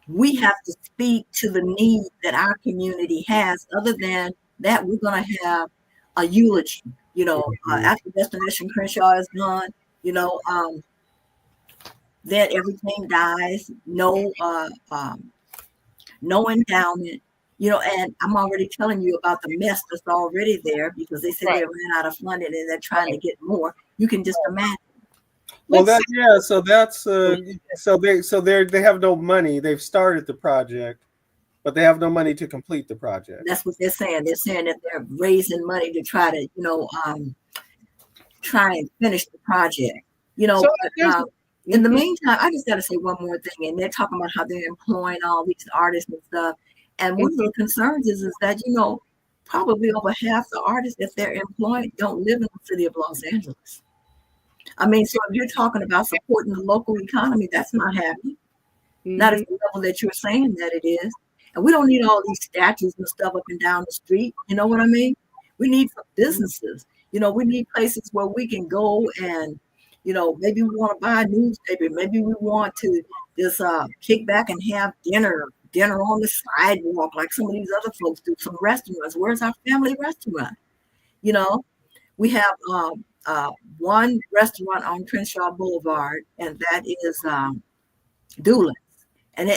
we have to speak to the need that our community has. Other than that, we're going to have a eulogy, you know, after Destination Crenshaw is gone, you know, then everything dies. No endowment, you know, and I'm already telling you about the mess that's already there because they said they ran out of funding and they're trying to get more. You can just imagine. Well, so they have no money. They've started the project, But they have no money to complete the project. That's what they're saying. They're saying that they're raising money to try to, try and finish the project. So But, in the meantime, I just got to say one more thing. And they're talking about how they're employing all these artists and stuff. And one of the concerns is that, probably over half the artists that they're employing don't live in the city of Los Angeles. I mean, so if you're talking about supporting the local economy, that's not happening. Not at the level that you're saying that it is. And we don't need all these statues and stuff up and down the street. You know what I mean? We need some businesses. We need places where we can go and, maybe we want to buy a newspaper. Maybe we want to just kick back and have dinner on the sidewalk like some of these other folks do, some restaurants. Where's our family restaurant? We have one restaurant on Crenshaw Boulevard, and that is Doolin. And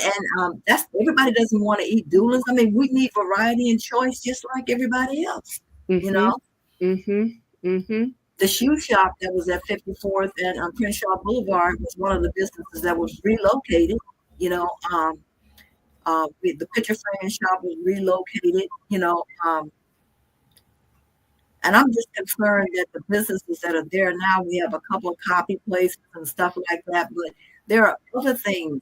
that's everybody doesn't want to eat Doolins. I mean, we need variety and choice just like everybody else, The shoe shop that was at 54th and Crenshaw Boulevard was one of the businesses that was relocated. The picture frame shop was relocated. And I'm just concerned that the businesses that are there now, we have a couple of copy places and stuff like that, but there are other things,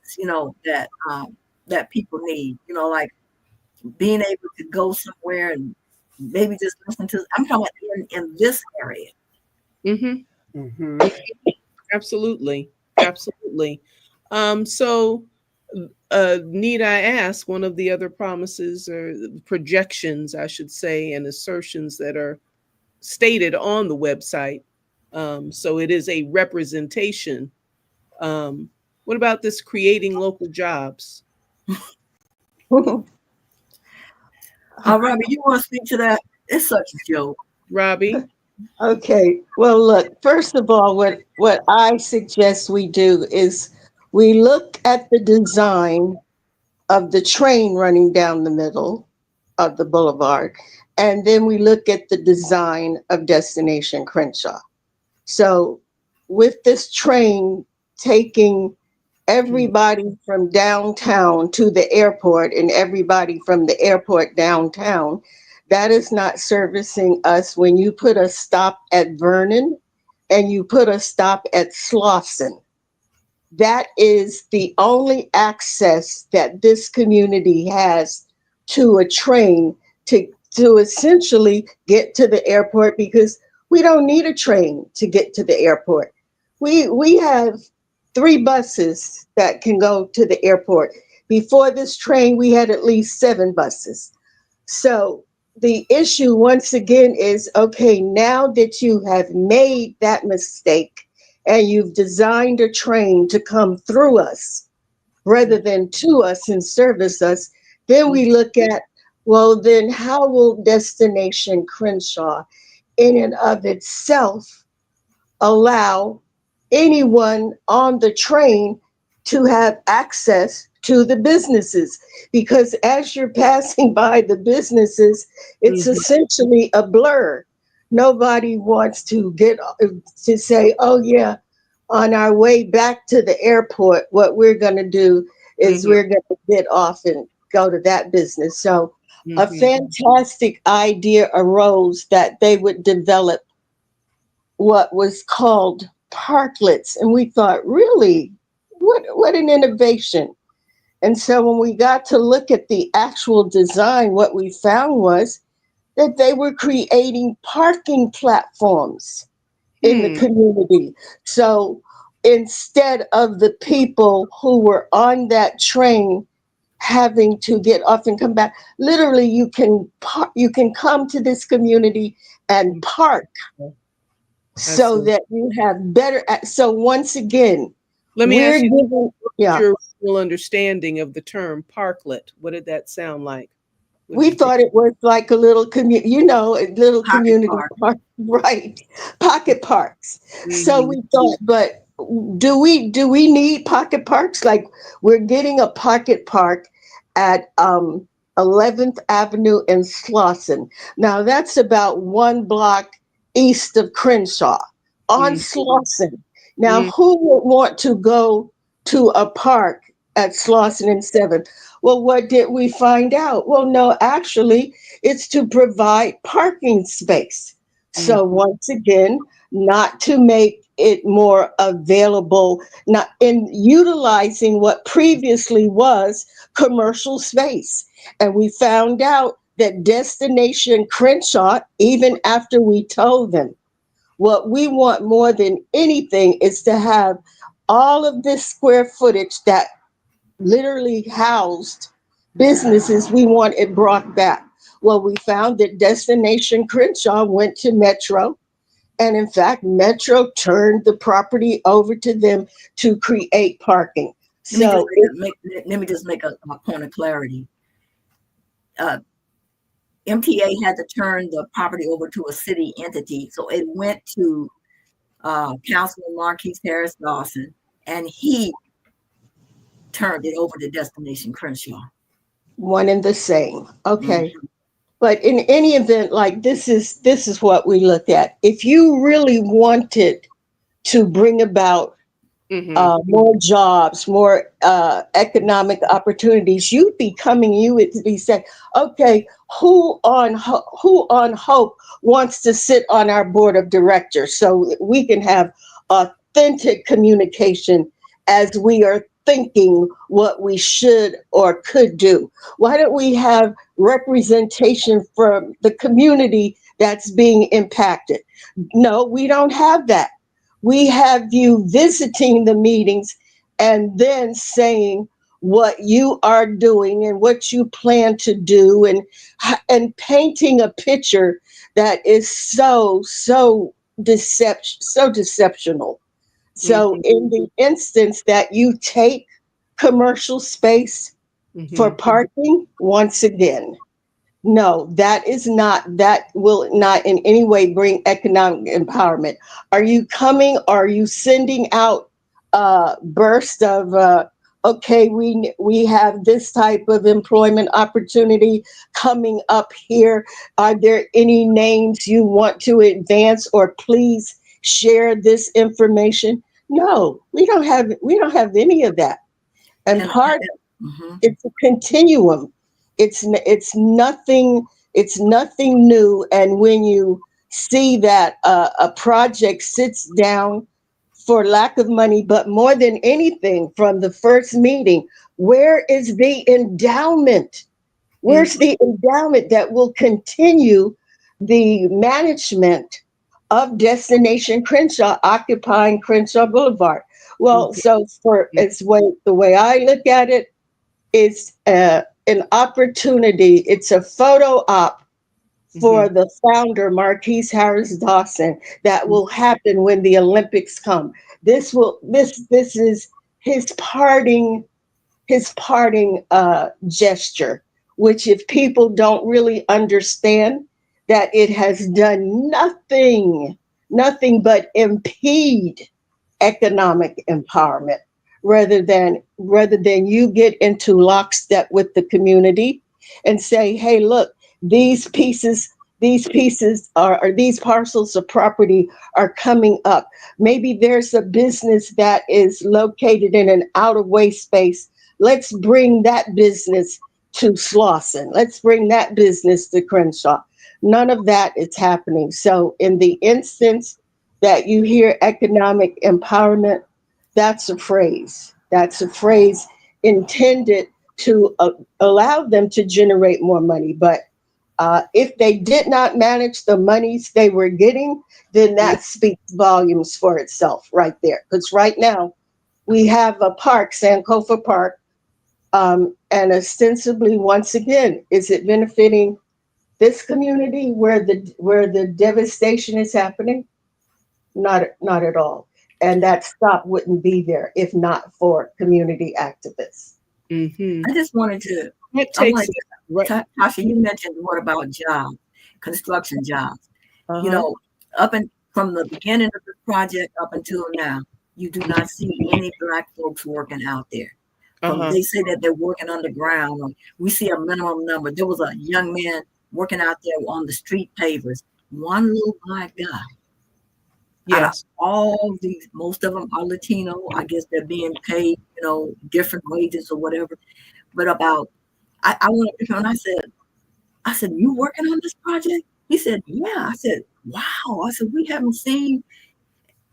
that people need, like being able to go somewhere and maybe just listen to. I'm talking about in this area. Absolutely. So need I ask, one of the other promises or projections, I should say, and assertions that are stated on the website. So it is a representation. What about this creating local jobs? Robbie, you want to speak to that? It's such a joke. Robbie? Okay. Well, look, first of all, what I suggest we do is we look at the design of the train running down the middle of the boulevard, and then we look at the design of Destination Crenshaw. So with this train taking everybody from downtown to the airport and everybody from the airport downtown, that is not servicing us when you put a stop at Vernon and you put a stop at Slauson. That is the only access that this community has to a train to essentially get to the airport, because we don't need a train to get to the airport. We have 3 buses that can go to the airport. Before this train, we had at least 7 buses. So the issue once again is, okay, now that you have made that mistake and you've designed a train to come through us rather than to us and service us, then we look at, well, then how will Destination Crenshaw in and of itself allow anyone on the train to have access to the businesses? Because as you're passing by the businesses, it's essentially a blur. Nobody wants to get to say, oh yeah, on our way back to the airport, what we're going to do is we're going to get off and go to that business. So a fantastic idea arose that they would develop what was called parklets. And we thought, really, what an innovation. And so when we got to look at the actual design, what we found was that they were creating parking platforms in the community. So instead of the people who were on that train having to get off and come back, literally you can come to this community and park so that you have better. So once again, let me ask you your real understanding of the term parklet. What did that sound like? We thought it was like a little community, a little community park, right? Pocket parks. So we thought, but do we need pocket parks? Like, we're getting a pocket park at 11th Avenue in Slauson. Now that's about 1 block east of Crenshaw on Slauson. Now, who would want to go to a park at Slauson and 7th. Well, what did we find out? Well, no, actually, it's to provide parking space. So once again, not to make it more available, not in utilizing what previously was commercial space. And we found out that Destination Crenshaw, even after we told them, what we want more than anything is to have all of this square footage that literally housed businesses, we want it brought back. Well, we found that Destination Crenshaw went to Metro, and in fact, Metro turned the property over to them to create parking. So let me just make a point of clarity. MTA had to turn the property over to a city entity, so it went to Councilman Marquise Harris Dawson, and he turned it over to Destination Crenshaw. one and the same. Okay. Mm-hmm. But in any event, like this is what we look at. If you really wanted to bring about more jobs, more economic opportunities, you would be saying, okay, who on Hope wants to sit on our board of directors so we can have authentic communication as we are thinking what we should or could do. Why don't we have representation from the community that's being impacted? No, we don't have that. We have you visiting the meetings and then saying what you are doing and what you plan to do, and painting a picture that is so deceptional. So in the instance that you take commercial space for parking, once again, no, that will not in any way bring economic empowerment. Are you sending out bursts of, okay, we have this type of employment opportunity coming up here. Are there any names you want to advance, or please share this information? No, we don't have any of that. And it's a continuum. It's nothing new. And when you see that a project sits down for lack of money, but more than anything, from the first meeting, where is the endowment? Where's the endowment that will continue the management of Destination Crenshaw occupying Crenshaw Boulevard? Well, so the way I look at it, it's an opportunity. It's a photo op for the founder, Marquise Harris Dawson, that will happen when the Olympics come. This is his parting gesture, which, if people don't really understand, that it has done nothing but impede economic empowerment, rather than you get into lockstep with the community and say, hey, look, these parcels of property are coming up. Maybe there's a business that is located in an out of way space. Let's bring that business to Slauson. Let's bring that business to Crenshaw. None of that is happening. So in the instance that you hear economic empowerment, that's a phrase. That's a phrase intended to allow them to generate more money. But if they did not manage the monies they were getting, then that speaks volumes for itself right there. Because right now we have a park, Sankofa Park, and ostensibly, once again, is it benefiting this community where the devastation is happening? Not at all. And that stop wouldn't be there if not for community activists. I just wanted to, Tasha, you mentioned what about jobs, construction jobs. You know, from the beginning of the project up until now, you do not see any Black folks working out there. They say that they're working underground. We see a minimum number. There was a young man working out there on the street pavers, one little Black guy. Yes. All these, most of them are Latino. I guess they're being paid, different wages or whatever. But I went up to him and I said, you working on this project? He said, yeah. I said, wow. I said, we haven't seen,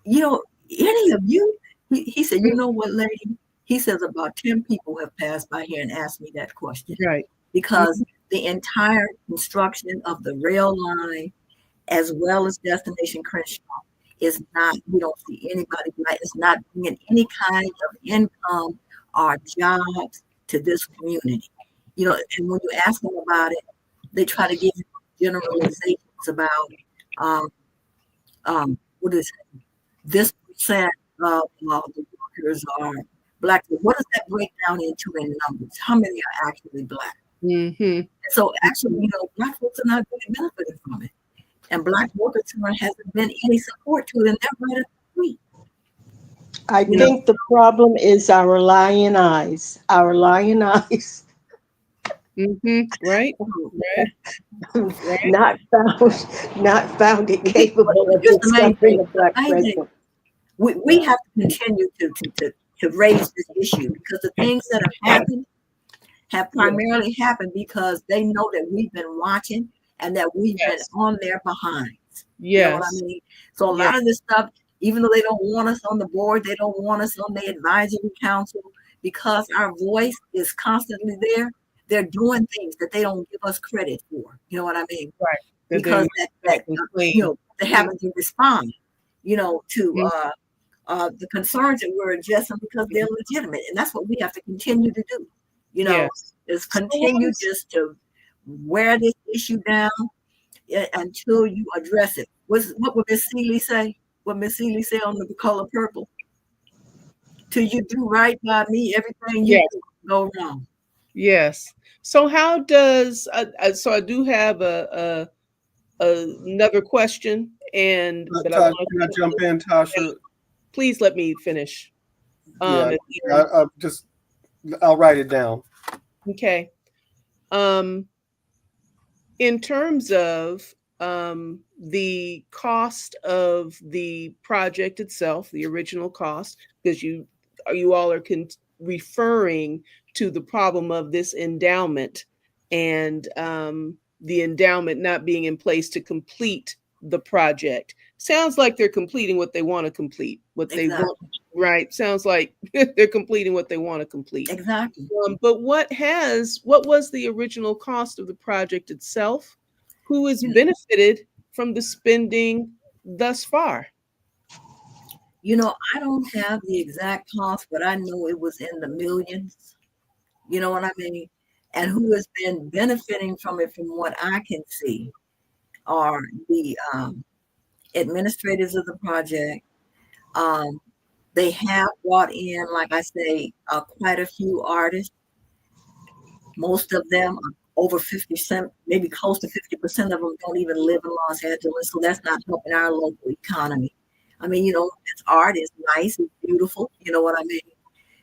any of you. He said, you know what, lady? He says about 10 people have passed by here and asked me that question. Right. Because the entire construction of the rail line, as well as Destination Crenshaw, is not, we don't see anybody, it's not bringing any kind of income or jobs to this community. And when you ask them about it, they try to give you generalizations about what is it? This percent of the workers are Black. What does that break down into in numbers? How many are actually Black? Mm-hmm. So actually, Black folks are not really benefiting from it. And Black workers hasn't been any support to it, and they're right at the feet. I think the problem is our lying eyes. Our lying eyes. Mm-hmm. Right. Right. Not found it capable of Here's the main discovering thing. a Black president. We have to continue to raise this issue, because the things that have happened have primarily happened because they know that we've been watching and that we've been on their behinds. You know what I mean? So a lot of this stuff, even though they don't want us on the board, they don't want us on the advisory council, because our voice is constantly there. They're doing things that they don't give us credit for. You know what I mean? Right. Because they're having to respond, to the concerns that we're addressing, because they're legitimate, and that's what we have to continue to do. Is continue just to wear this issue down until you address it. What would Miss Seeley say? What Miss Seeley say on the color purple? Till you do right by me, everything you do go wrong. Yes. So how does so I do have another question, and but can I jump in, Tasha? Please let me finish. I'll write it down. Okay. In terms of the cost of the project itself, the original cost, because you all are referring to the problem of this endowment and the endowment not being in place to complete the project. Sounds like they're completing what they want to complete, what they want. Right. Sounds like they're completing what they want to complete. Exactly. But what was the original cost of the project itself? Who has benefited from the spending thus far? I don't have the exact cost, but I know it was in the millions. You know what I mean? And who has been benefiting from it, from what I can see, are the administrators of the project. They have brought in, like I say, quite a few artists. Most of them, over 50%, maybe close to 50% of them don't even live in Los Angeles. So that's not helping our local economy. I mean, it's art, is nice, it's beautiful. You know what I mean?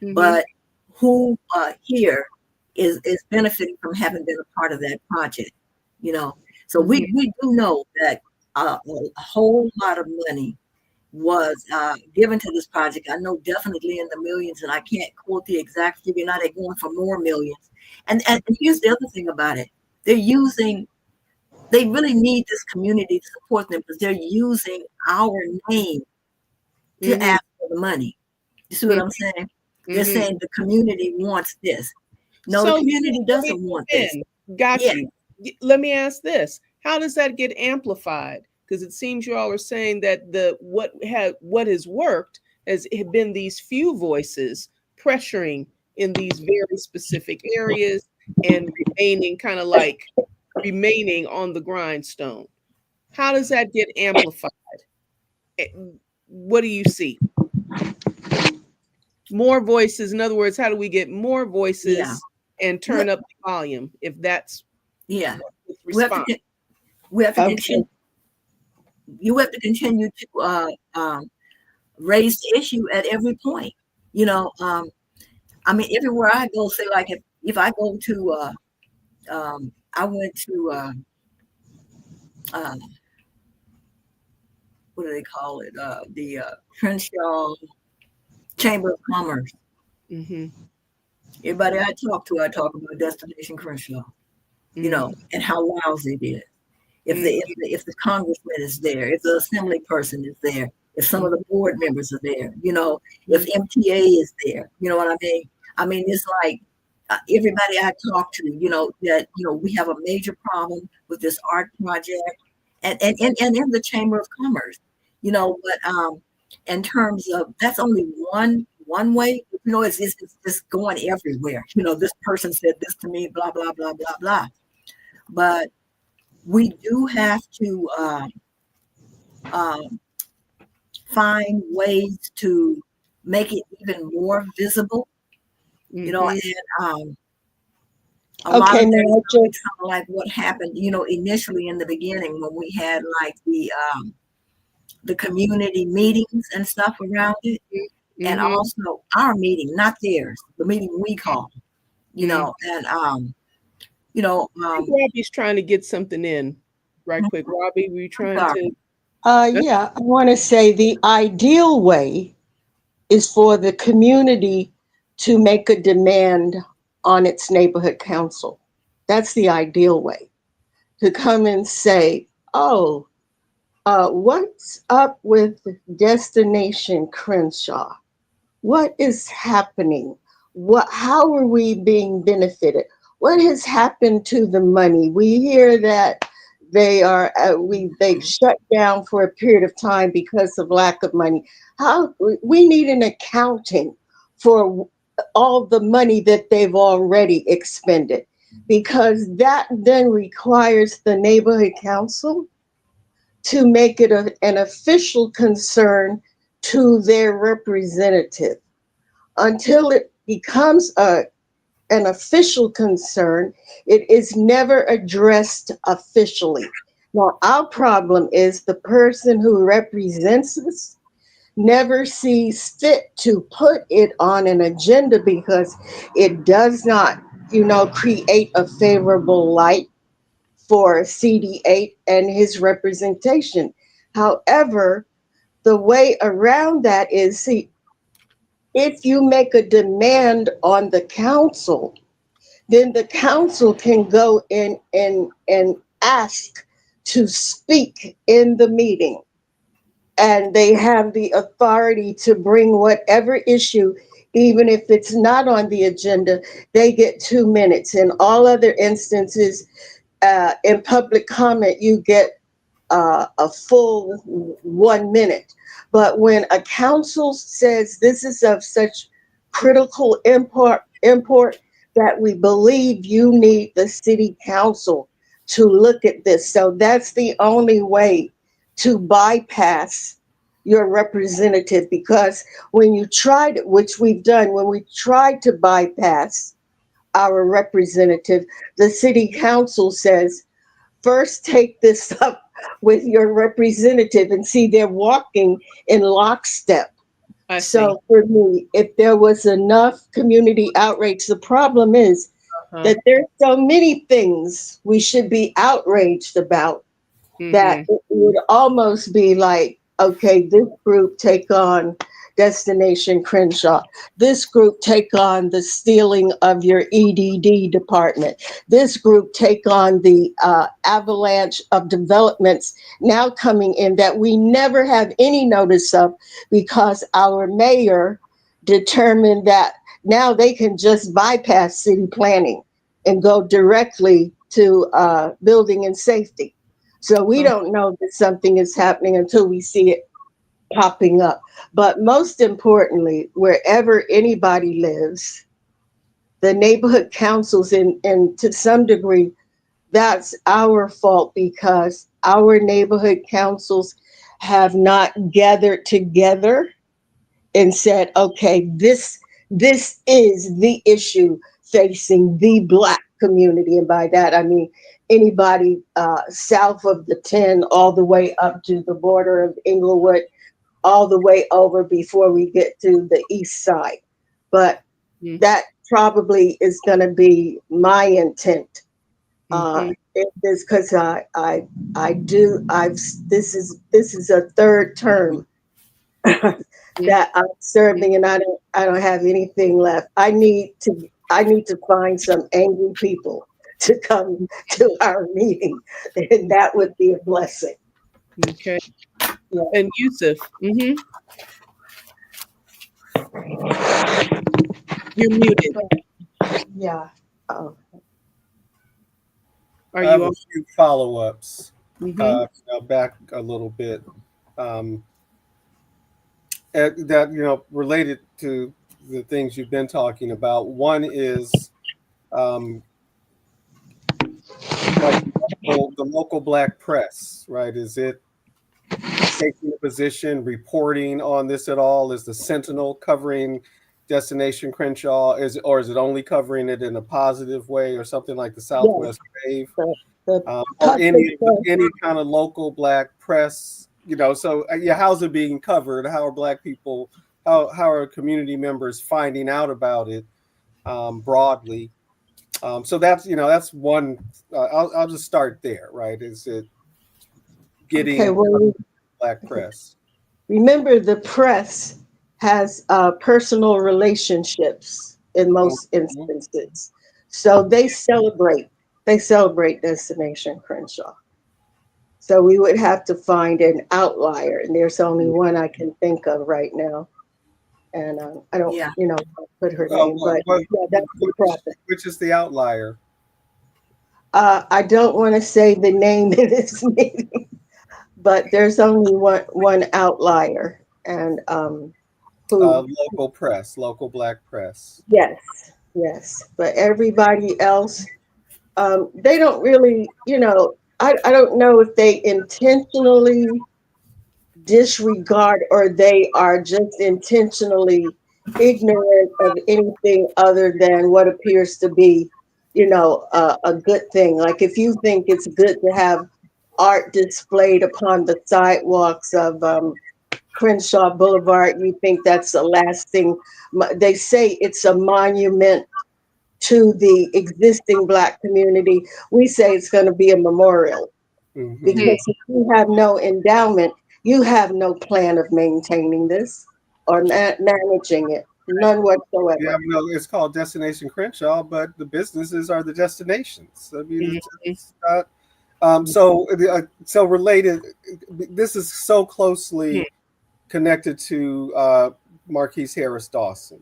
Mm-hmm. But who here is benefiting from having been a part of that project? So we do know that a whole lot of money was given to this project. I know definitely in the millions, and I can't quote the exact figure. Now they're going for more millions. And here's the other thing about it. They really need this community to support them, because they're using our name to ask for the money. You see what I'm saying? They're saying the community wants this. No, the community doesn't want this. Got you. Let me ask this. How does that get amplified? Because it seems you all are saying that what has worked has been these few voices pressuring in these very specific areas and remaining on the grindstone. How does that get amplified? What do you see? More voices. In other words, how do we get more voices and turn up the volume? If that's we have to continue. You have to continue to raise the issue at every point. I mean, everywhere I go, say like if I go to, I went to, what do they call it? The Crenshaw Chamber of Commerce. Mm-hmm. Everybody I talk about Destination Crenshaw, Mm-hmm. and how lousy it is. If the, Mm-hmm. if the if the congressman is there, if the assembly person is there, if some of the board members are there, if MTA is there, you know what I mean? I mean, it's like everybody I talk to, that we have a major problem with this art project, and in the Chamber of Commerce, but in terms of that's only one way, it's just going everywhere. This person said this to me, blah blah blah blah blah, but we do have to um, find ways to make it even more visible, Mm-hmm. and a lot Okay, of may that is I really just, kind of like what happened, initially in the beginning when we had like the community meetings and stuff around it, and Mm-hmm. also our meeting, not theirs, the meeting we call, and you know, I think um, Robbie's trying to get something in right quick. Robbie, were you I'm trying sorry. to? yeah, I want to say the ideal way is for the community to make a demand on its neighborhood council. That's the ideal way to come and say, oh, what's up with Destination Crenshaw? What is happening? How are we being benefited? What has happened to the money? We hear that they've shut down for a period of time because of lack of money. How we need an accounting for all the money that they've already expended, because that then requires the neighborhood council to make it an official concern to their representative. Until it becomes an official concern, it is never addressed officially. Now, our problem is the person who represents us never sees fit to put it on an agenda because it does not, create a favorable light for CD8 and his representation. However, the way around that is, see, if you make a demand on the council, then the council can go in and ask to speak in the meeting. And they have the authority to bring whatever issue, even if it's not on the agenda, they get 2 minutes. In all other instances, in public comment, you get a full 1 minute. But when a council says this is of such critical import that we believe you need the city council to look at this. So that's the only way to bypass your representative, because when you tried, which we've done, when we tried to bypass our representative, the city council says, first take this up with your representative, and see they're walking in lockstep. I see. So for me, if there was enough community outrage, the problem is Uh-huh. that there's so many things we should be outraged about that Mm-hmm. it would almost be like, okay, this group take on Destination Crenshaw. This group take on the stealing of your EDD department. This group take on the avalanche of developments now coming in that we never have any notice of, because our mayor determined that now they can just bypass city planning and go directly to building and safety. So we don't know that something is happening until we see it popping up. But most importantly, wherever anybody lives, the neighborhood councils, and to some degree, that's our fault, because our neighborhood councils have not gathered together and said, okay, this is the issue facing the Black community. And by that, I mean anybody south of the 10 all the way up to the border of Inglewood, all the way over before we get to the east side. But that probably is going to be my intent. Mm-hmm. It is because I do, this is a third term that I'm serving, and I don't have anything left. I need to find some angry people to come to our meeting, and that would be a blessing. Okay. Yeah. And Yusuf, you're muted. Yeah. Oh. Are I you have a on? few follow-ups. Mm-hmm. Back a little bit. That related to the things you've been talking about. One is like the local black press, right? Is it taking a position, reporting on this at all? Is the Sentinel covering Destination Crenshaw? Or is it only covering it in a positive way, or something like the Southwest Wave, The or public press, any kind of local black press? So yeah, how's it being covered? How are black people? How are community members finding out about it broadly? So that's one. I'll just start there, right? Is it okay, getting well, black press? remember the press has personal relationships in most Mhm. instances. So they celebrate Destination Crenshaw. So we would have to find an outlier, and there's only one I can think of right now. And I don't, Yeah. put her name, but yeah, that's the problem. Which is the outlier? I don't want to say the name in this meeting, but there's only one outlier, and who, Local black press. yes, yes, but everybody else, they don't really, I don't know if they intentionally disregard or they are just intentionally ignorant of anything other than what appears to be, a good thing. Like if you think it's good to have art displayed upon the sidewalks of Crenshaw Boulevard, you think that's the last thing. They say it's a monument to the existing Black community. We say it's going to be a memorial, Mm-hmm. because if you have no endowment, you have no plan of maintaining this or managing it. None Yeah, whatsoever. it's called Destination Crenshaw, but the businesses are the destinations. I mean, it's not. So related. This is so closely connected to Marquise Harris Dawson.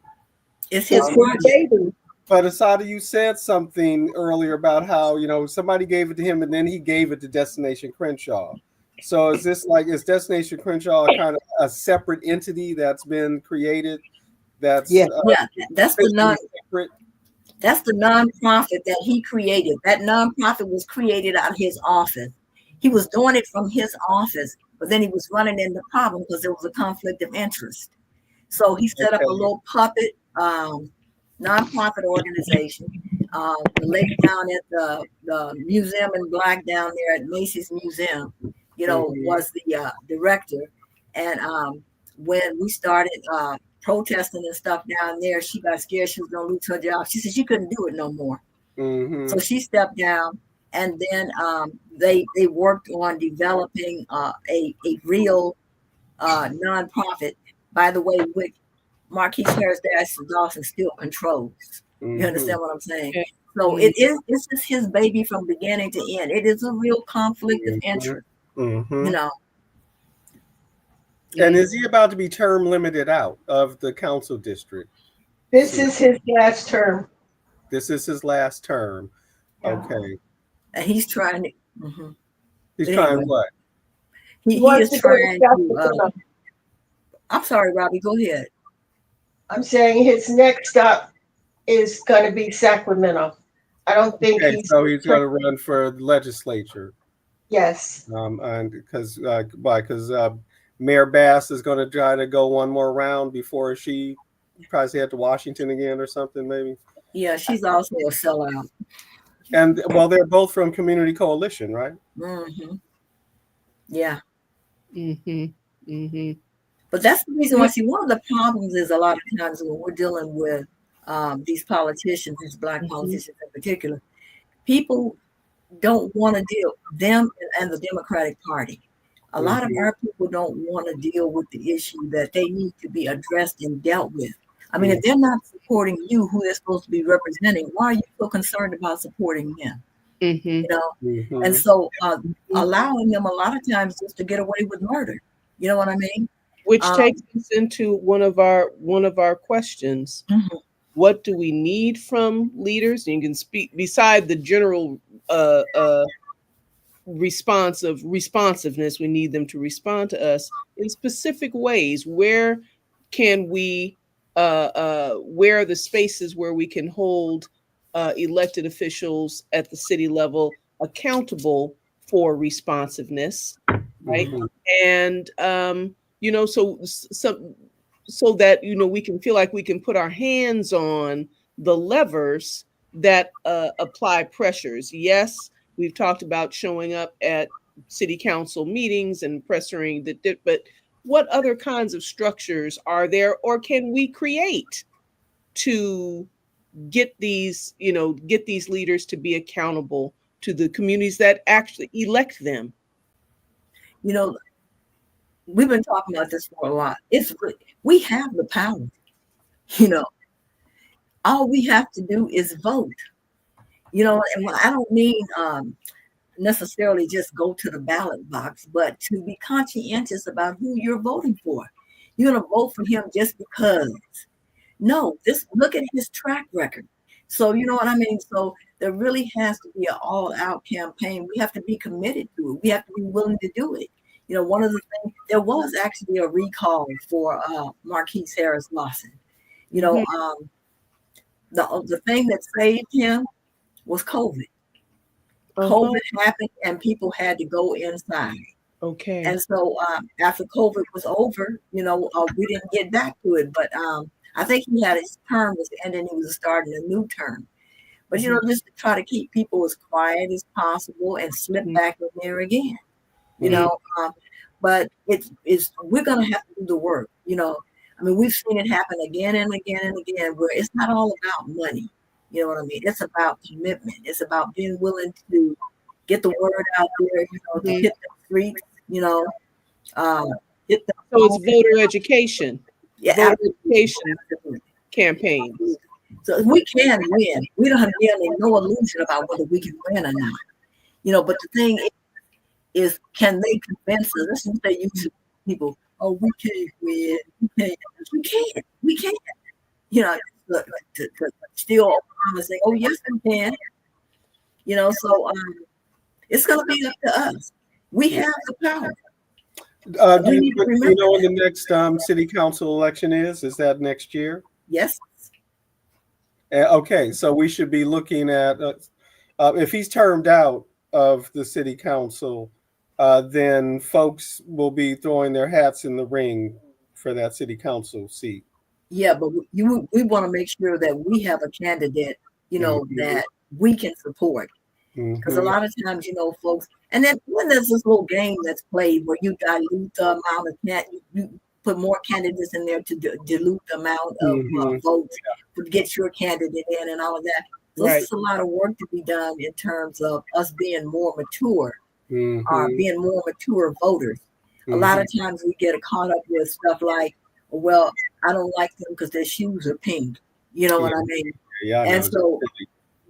It's his It's his project. baby. But Assata, you said something earlier about how somebody gave it to him and then he gave it to Destination Crenshaw. So is Destination Crenshaw kind of a separate entity that's been created? That's Yeah. Yeah, that's the non separate. that's the nonprofit that he created. That nonprofit was created out of his office. He was doing it from his office, but then he was running into problem because there was a conflict of interest. So he set up a Okay. little puppet nonprofit organization. The lady down at the museum in Black down there at Macy's Museum, Mhm. was the director. And when we started protesting and stuff down there, she got scared she was going to lose her job. She said she couldn't do it no more. So Mhm. she stepped down, and then they worked on developing a real nonprofit, by the way, which Marquise Harris Dawson still controls. You Mhm. understand what I'm saying? Okay. So it's just his baby from beginning to end. It is a real conflict of Mhm. interest, you Mhm. know. And is he about to be term limited out of the council district This soon? is his last term. This is his last term. Yeah. Okay. And he's trying to. Mhm. He's But trying anyway, what? He he wants is to go to trying to. Sacramento. I'm sorry, Robbie. Go ahead. I'm saying his next stop is going to be Sacramento. I don't think Okay, he's. so he's going to run for the legislature. Yes. And because Mayor Bass is going to try to go one more round before she probably head to Washington again or something maybe. Yeah, she's also a sellout. And well, they're both from Community Coalition, right? Hmm. Yeah. Mm-hmm. Mm-hmm. But that's the reason why. See, one of the problems is a lot of times when we're dealing with these politicians, these Black Mm-hmm. politicians in particular, people don't want to deal them and the Democratic Party. A lot of our people don't want to deal with the issue that they need to be addressed and dealt with. I mean, if they're not supporting you, who they're supposed to be representing, why are you so concerned about supporting them? You know, and so allowing them a lot of times just to get away with murder. You know what I mean? Which takes us into one of our questions. What do we need from leaders? And you can speak beside the general responsiveness. We need them to respond to us in specific ways. Where can we? Where are the spaces where we can hold elected officials at the city level accountable for responsiveness, right? And you know, so that we can feel like we can put our hands on the levers that apply pressures. Yes, we've talked about showing up at city council meetings and pressuring but what other kinds of structures are there, or can we create to get these leaders to be accountable to the communities that actually elect them? You know, we've been talking about this for a while. We have the power. You know, all we have to do is vote. You know, and I don't mean necessarily just go to the ballot box, but to be conscientious about who you're voting for. You're going to vote for him just because. No, just look at his track record. So, you know what I mean? So there really has to be an all-out campaign. We have to be committed to it. We have to be willing to do it. You know, one of the things, there was actually a recall for Marquise Harris Lawson. You know, the thing that saved him was COVID. COVID happened and people had to go inside. Okay. And so after COVID was over, you know, we didn't get back to it. But I think he had his term was ending. He was starting a new term. But, you know, just to try to keep people as quiet as possible and slip back in there again. You know, but we're going to have to do the work. You know, I mean, we've seen it happen again and again and again where it's not all about money. You know what I mean? It's about commitment. It's about being willing to get the word out there, you know, to hit the streets, you know. So it's voter education. Yeah, voter education campaigns. So we can win. We don't have really no illusion about whether we can win or not. You know, but the thing is can they convince us? Let's just say usually people, oh, we can't win. We can't. You know, to still saying, oh, yes, we can. You know, so it's going to be up to us. We have the power. Do you know when the next city council election is? Is that next year? Yes. Okay, so we should be looking at if he's termed out of the city council, then folks will be throwing their hats in the ring for that city council seat. Yeah, but we want to make sure that we have a candidate, you know, that we can support. Because a lot of times, you know, folks, and then when there's this little game that's played where you dilute the amount of you put more candidates in there to dilute the amount of votes to get your candidate in and all of that. So there's a lot of work to be done in terms of us being more mature, or being more mature voters. A lot of times we get caught up with stuff like, well, I don't like them because their shoes are pink. You know what I mean? Yeah, and so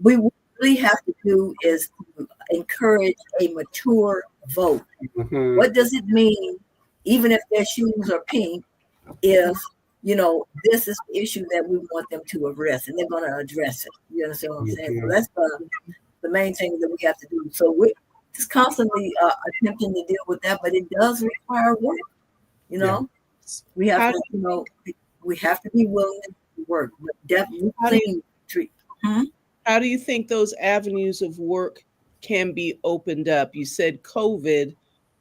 we really have to do is to encourage a mature vote. What does it mean, even if their shoes are pink, if, you know, this is the issue that we want them to address and they're going to address it? You understand what I'm saying? So that's the main thing that we have to do. So we're just constantly attempting to deal with that, but it does require work. You know, we have to, you know, we have to be willing to work. But definitely How do you think those avenues of work can be opened up? You said COVID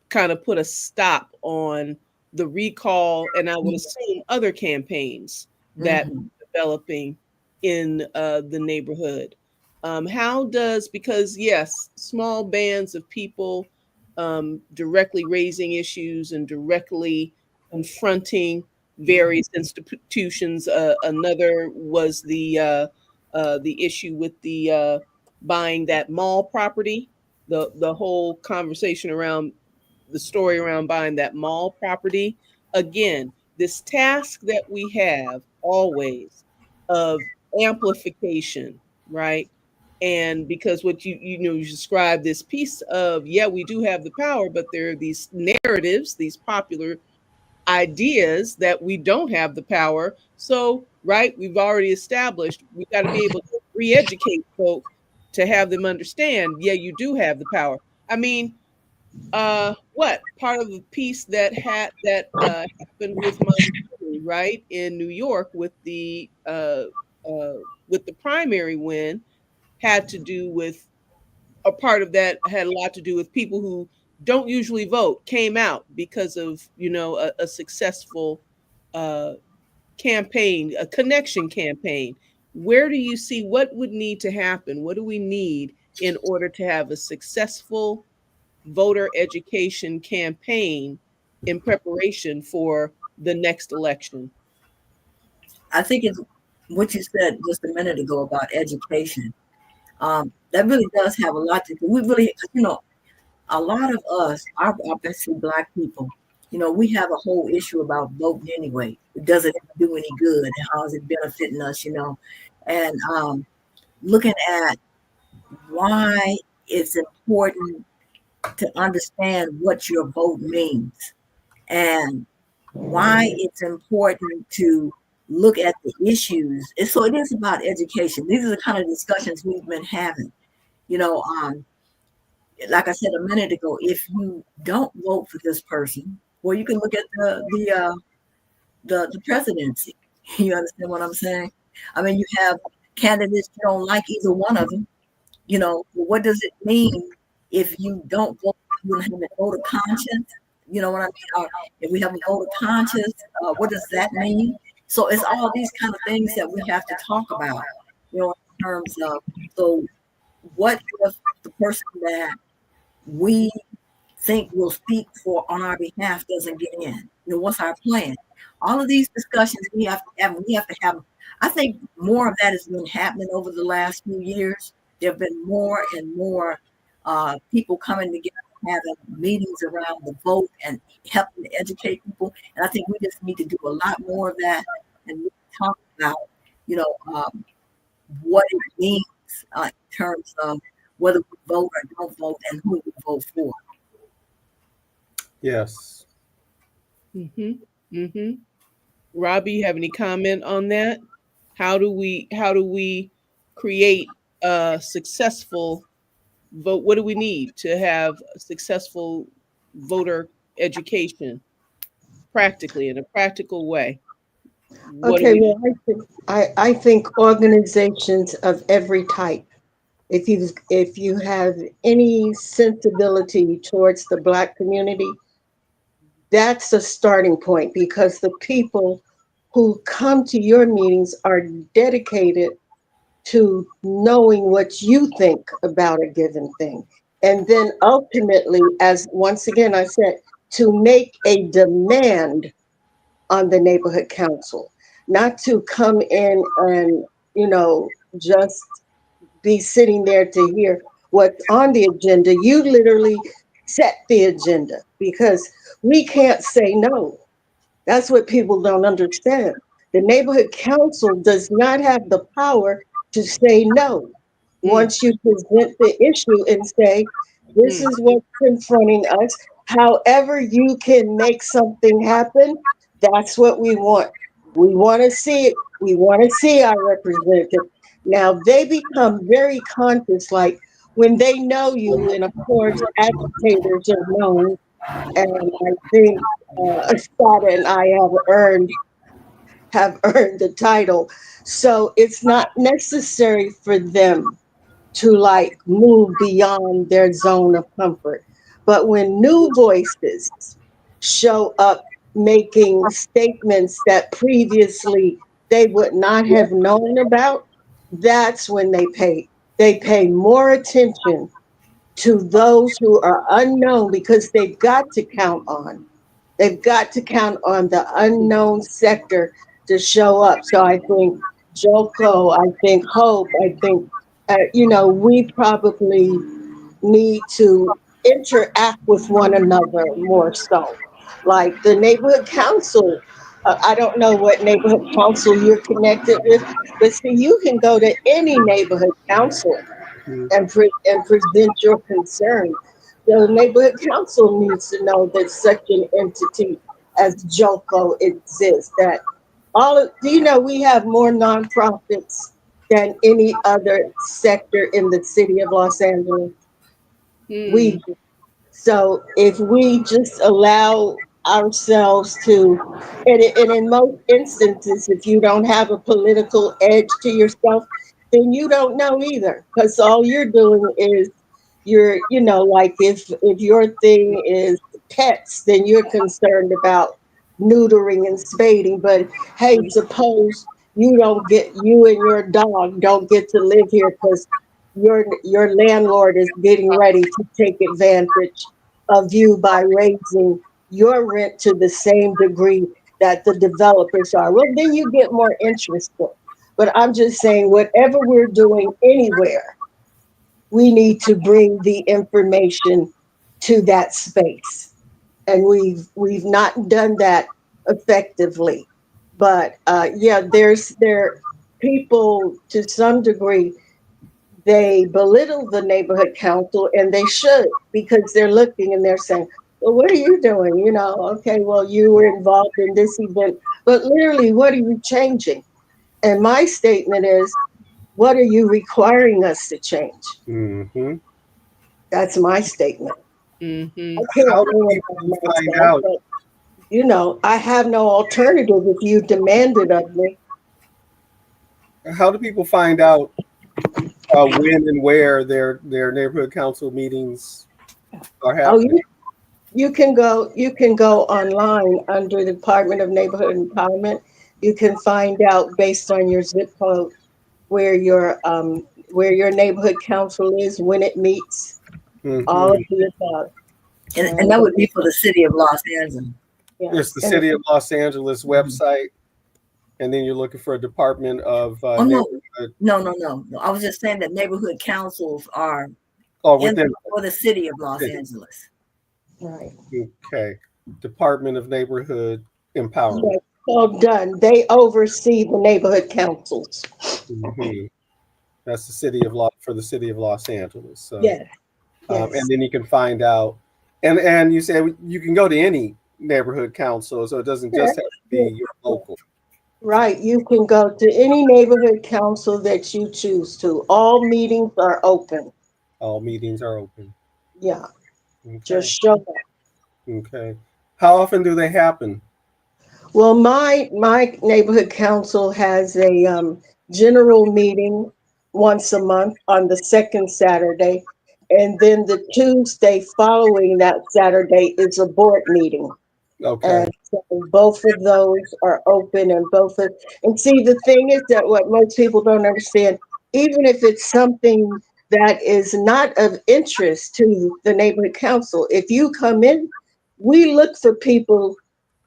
kind of put a stop on the recall, and I would assume other campaigns that were developing in the neighborhood. Because yes, small bands of people directly raising issues and directly confronting various institutions. Another was the issue with the buying that mall property, the whole conversation around the story around buying that mall property. Again, this task that we have always of amplification, right? And because what you describe this piece of, yeah, we do have the power, but there are these narratives, these popular ideas that we don't have the power. So, right, we've already established we got to be able to re-educate folk to have them understand, yeah, you do have the power. I mean, what part of the piece that happened with Montgomery, right, in New York with the primary win had to do with, a part of that had a lot to do with people who don't usually vote came out because of a successful uh, campaign, a connection campaign. Where do you see what would need to happen? What do we need in order to have a successful voter education campaign in preparation for the next election? I think it's what you said just a minute ago about education. That really does have a lot to do. We really, a lot of us, especially Black people, we have a whole issue about voting anyway. It doesn't do any good. How is it benefiting us? And looking at why it's important to understand what your vote means and why it's important to look at the issues. So it is about education. These are the kind of discussions we've been having. You know, um, like I said a minute ago, if you don't vote for this person, well, you can look at the presidency. You understand what I'm saying? I mean, you have candidates you don't like either one of them. What does it mean if you don't vote? You don't have a voter conscience. You know what I mean? Or if we have a voter conscience, what does that mean? So it's all these kind of things that we have to talk about. In terms of, so what if the person that we think will speak for on our behalf doesn't get in? What's our plan? All of these discussions we have to have. We have to have. I think more of that has been happening over the last few years. There have been more and more people coming together, having meetings around the vote and helping to educate people. And I think we just need to do a lot more of that and really talk about, you know, um, what it means in terms of whether we vote or don't vote and who we vote for. Yes. Mm-hmm. Mm-hmm. Robbie, you have any comment on that? How do we create a successful vote? What do we need to have a successful voter education practically in a practical way? What do Okay, we do? well, I think organizations of every type. If you have any sensibility towards the Black community, that's a starting point because the people who come to your meetings are dedicated to knowing what you think about a given thing. And then ultimately, as once again I said, to make a demand on the neighborhood council, not to come in and, just be sitting there to hear what's on the agenda. You literally set the agenda because we can't say no. That's what people don't understand. The neighborhood council does not have the power to say no. Mm, Once you present the issue and say, this mm, is what's confronting us, however you can make something happen, that's what we want. We want to see it. We want to see our representative. Now they become very conscious, like when they know you, and of course, agitators are known, and I think Assata and I have earned the title. So it's not necessary for them to like move beyond their zone of comfort. But when new voices show up making statements that previously they would not have known about, that's when they pay more attention to those who are unknown because they've got to count on the unknown sector to show up. So I think Joko, I think Hope, I think we probably need to. interact with one another more so. Like the neighborhood council, I don't know what neighborhood council you're connected with, but see, you can go to any neighborhood council Mhm. and present your concern. The neighborhood council needs to know that such an entity as Joko exists. That do you know we have more nonprofits than any other sector in the city of Los Angeles? Mm, We so if we just allow ourselves to, and in most instances, if you don't have a political edge to yourself, then you don't know either. Because all you're doing is like if your thing is pets, then you're concerned about neutering and spading. But hey, suppose you and your dog don't get to live here because your landlord is getting ready to take advantage of you by raising your rent to the same degree that the developers are. Well, then you get more interested. But I'm just saying, whatever we're doing anywhere, we need to bring the information to that space. And we've not done that effectively. But yeah, there people to some degree they belittle the neighborhood council, and they should, because they're looking and they're saying, well, what are you doing? Okay, well, you were involved in this event, but literally, what are you changing? And my statement is, what are you requiring us to change? Mhm. That's my statement. I mm-hmm. can't How do do it by people find myself, out? but I have no alternative if you demand it of me. How do people find out when and where their neighborhood council meetings are Oh, happening? you can go online under the Department of Neighborhood Empowerment. You can find out based on your zip code where your neighborhood council is, when it meets, all Hmm. of the above. And And that would be for the city of Los Angeles. yeah, It's the and City of Los Angeles Mhm. website, and then you're looking for a Department of Oh no, Neighborhood, no. I was just saying that neighborhood councils are or in within for the city of the Los city. Angeles. right. Okay, Department of Neighborhood Empowerment. Yes, well done. They oversee the neighborhood councils. Hmm. That's the city of for the City of Los Angeles. So, Yes, and yes. then you can find out, and you say you can go to any neighborhood council, so it doesn't just Yes, have to yes, be your yes. local. Right. You can go to any neighborhood council that you choose to. All meetings are open. All meetings are open. Yeah, just Okay. show up. Okay. How often do they happen? Well, my neighborhood council has a general meeting once a month on the second Saturday, and then the Tuesday following that Saturday is a board meeting. Okay. And so both of those are open, and see, the thing is that what most people don't understand, even if it's something that is not of interest to the neighborhood council, if you come in, we look for people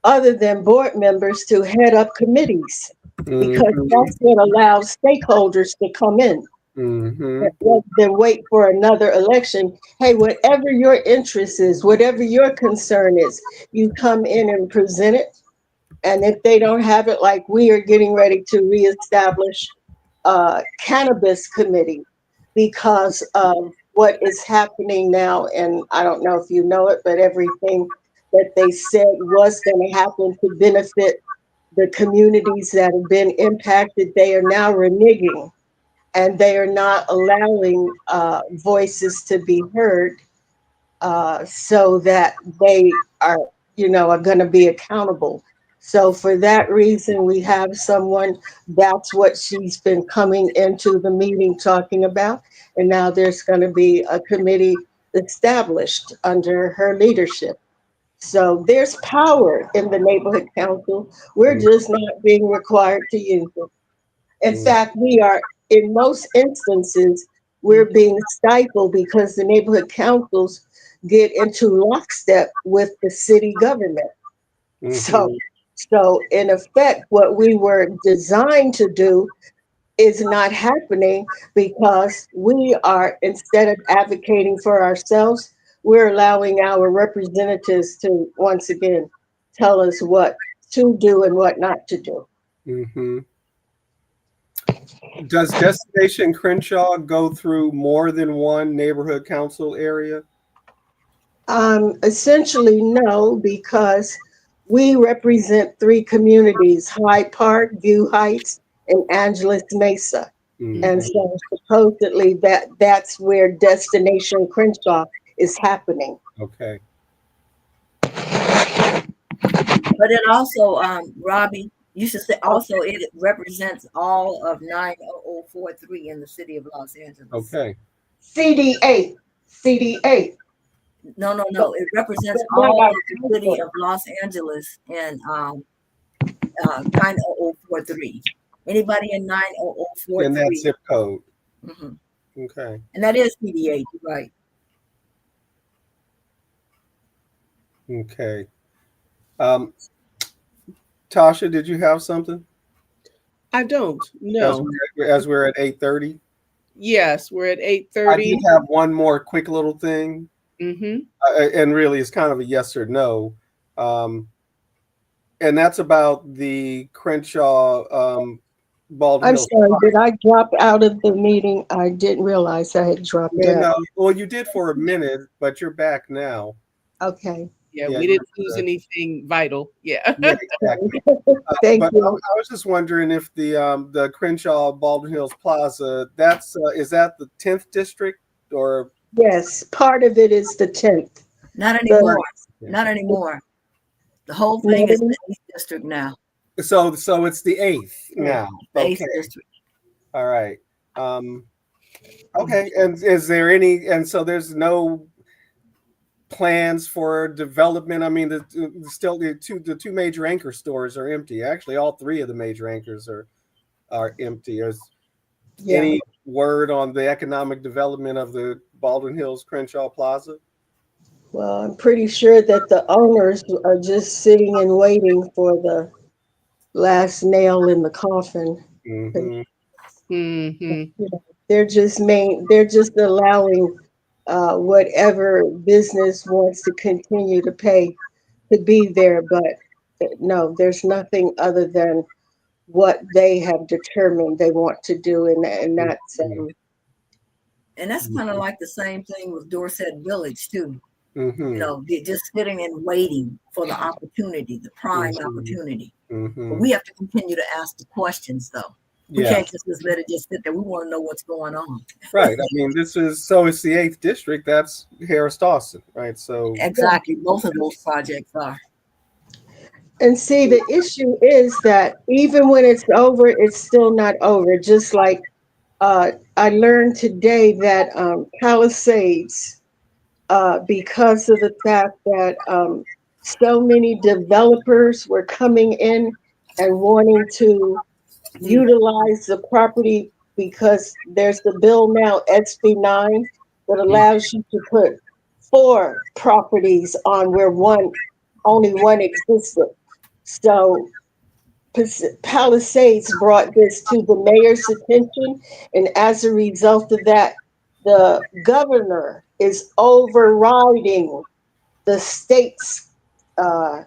other than board members to head up committees, because Mm-hmm. that's what allows stakeholders to come in Mm-hmm. rather than wait for another election. Hey, whatever your interest is, whatever your concern is, you come in and present it. And if they don't have it, like we are getting ready to reestablish cannabis committee because of what is happening now. And I don't know if you know it, but everything that they said was going to happen to benefit the communities that have been impacted, they are now reneging, and they are not allowing voices to be heard, so that they are going to be accountable. So for that reason, we have someone, that's what she's been coming into the meeting talking about. And now there's going to be a committee established under her leadership. So there's power in the neighborhood council. We're just not being required to use it. In Mm-hmm. fact, we are, in most instances, we're being stifled because the neighborhood councils get into lockstep with the city government. So, Mm-hmm. so in effect, what we were designed to do is not happening because we are, instead of advocating for ourselves, we're allowing our representatives to once again tell us what to do and what not to do. Mm-hmm. Does Destination Crenshaw go through more than one neighborhood council area? Essentially, no, because we represent three communities: Hyde Park, View Heights, and Angeles Mesa. And Mm-hmm. so supposedly that's where Destination Crenshaw is happening. Okay. But it also, Robbie, you should say also it represents all of 90043 in the city of Los Angeles. Okay. CD8, CD8. No. But, It represents but not all our of the city council. of Los Angeles and 90043. Anybody in In that 90043. zip code. Mm-hmm. Okay. And that is PD8, right? Okay. Um, Tasha, did you have something? I don't. As No. we're at 8:30. Yes, we're at I 8:30. did have one more quick little thing, Mm-hmm. and really it's kind of a yes or no, and that's about the Crenshaw Baldwin I'm Hills. sorry, did I drop out of the meeting? I didn't realize I had dropped No, out. no. Well, you did for a minute, but you're back now. Okay. Yeah, Yeah, we you're didn't lose good. anything vital. Yeah. Yeah, exactly. Thank But I you. was just wondering if the Crenshaw Baldwin Hills Plaza, that's is that the 10th district or Yes, part of it is the 10th. Not The, anymore. Not anymore. The whole thing is not the 8th district now. so it's the 8th now. The 8th Okay. district. All right. Okay. And is there any? And so there's no plans for development. I mean, still the two major anchor stores are empty. Actually, all three of the major anchors are empty. Is yeah. any word on the economic development of the Baldwin Hills Crenshaw Plaza? Well, I'm pretty sure that the owners are just sitting and waiting for the last nail in the coffin. Mm-hmm. Mm-hmm. They're just allowing whatever business wants to continue to pay to be there, but no, there's nothing other than what they have determined they want to do, and that's And that's kind of like the same thing with Dorset Village, too. Mm-hmm. They're just sitting and waiting for the opportunity, the prime opportunity. Mm-hmm. But we have to continue to ask the questions, though. We Yeah. can't just let it just sit there. We want to know what's going on. Right. I mean, it's the 8th district. That's Harris Dawson, right? So Exactly. Both of those projects are. And see, the issue is that even when it's over, it's still not over. Just like I learned today that Palisades, because of the fact that so many developers were coming in and wanting to utilize the property, because there's the bill now, SB9, that allows you to put 4 properties on where only one existed. So Palisades brought this to the mayor's attention, and as a result of that, the governor is overriding the state's uh,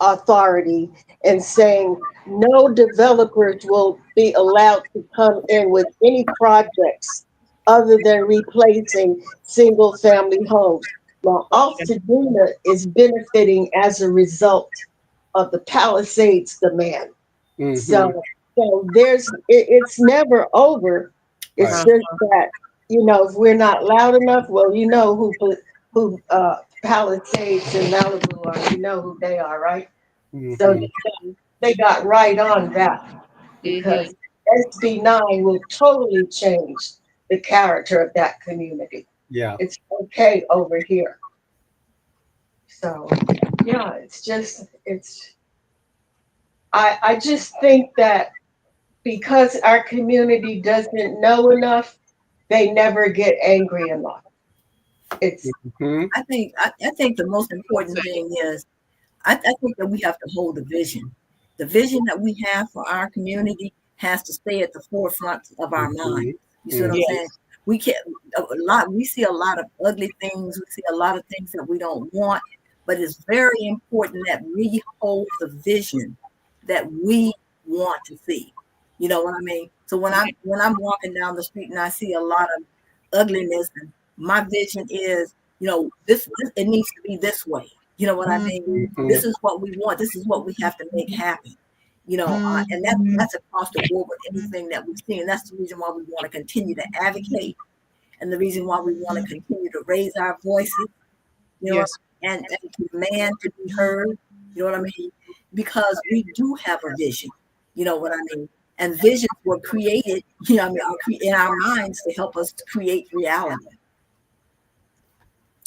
authority and saying no developers will be allowed to come in with any projects other than replacing single family homes. Now, Altadena is benefiting as a result of the Palisades demand. mm-hmm. So it's never over. It's Right. just that, if we're not loud enough, well, who Palisades and Malibu are, who they are, right? So Mm-hmm. they got right on that, Mm-hmm. because SB9 will totally change the character of that community. Yeah. It's okay over here. So yeah, I just think that because our community doesn't know enough, they never get angry enough. It's Mm-hmm. I think the most important thing is I think that we have to hold the vision. The vision that we have for our community has to stay at the forefront of our mind. You see what I'm Yes. saying? we can we see a lot of ugly things. We see a lot of things that we don't want, but it's very important that we hold the vision that we want to see. You know what I mean? So when I'm walking down the street and I see a lot of ugliness, and my vision is, this it needs to be this way. You know what I mean? This is what we want. This is what we have to make happen. And that's across the board with anything that we see. And that's the reason why we want to continue to advocate, and the reason why we want to continue to raise our voices, Yes. and to demand to be heard. You know what I mean? Because we do have a vision. You know what I mean? And visions were created, in our minds to help us create reality.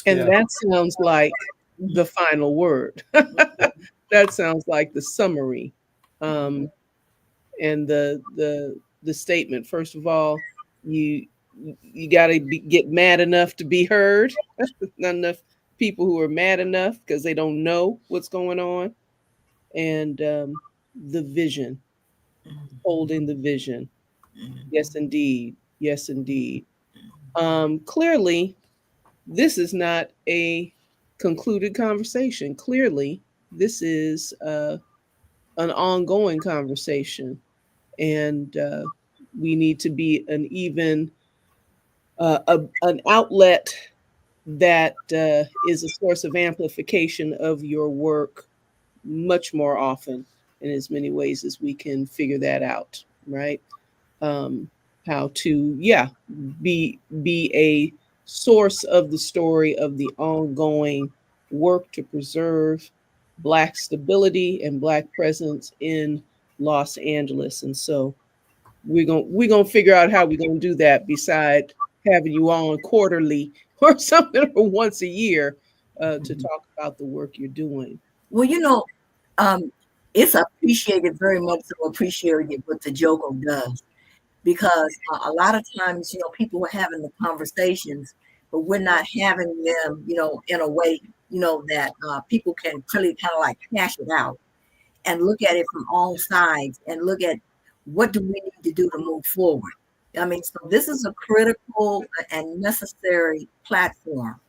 And that sounds like the final word. That sounds like the summary, and the statement. First of all, you got to get mad enough to be heard. Not enough people who are mad enough because they don't know what's going on, and the vision, holding the vision. Yes, indeed. Yes, indeed. Clearly, this is not a concluded conversation. Clearly, this is an ongoing conversation, and we need to be an outlet that is a source of amplification of your work much more often, in as many ways as we can figure that out, right? How to be a source of the story of the ongoing work to preserve Black stability and Black presence in Los Angeles. And so we're gonna figure out how we're gonna do that, beside having you on quarterly or something, or once a year, to talk about the work you're doing. Well, it's appreciated, very much so appreciated, what the Joko does, because a lot of times, people are having the conversations, but we're not having them, in a way, that people can really kind of like hash it out and look at it from all sides and look at what do we need to do to move forward. I mean, so this is a critical and necessary platform.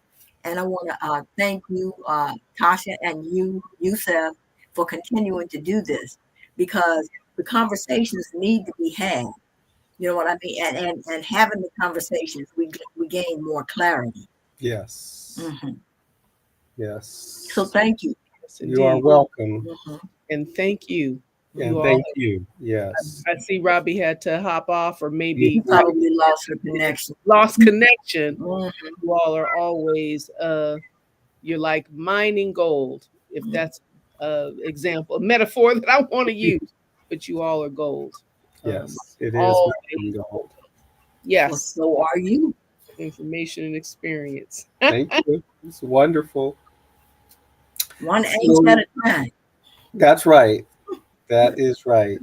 And I want to thank you, Tasha, and you, Yusef, for continuing to do this, because the conversations need to be had. You know what I mean? And having the conversations, we gain more clarity. Yes. Mm-hmm. Yes. So thank you. Yes, You are indeed. welcome. Mm-hmm. And thank you. And thank you. Yes. I see Robbie had to hop off, or maybe You probably lost her connection. lost connection. Mm-hmm. You all are always you're like mining gold, if that's example, a metaphor that I want to use. But you all are gold. Yes, it is always. gold. Yes. Well, so are you. Information and experience. Thank you. It's wonderful. One inch at a time. That's right. That is right.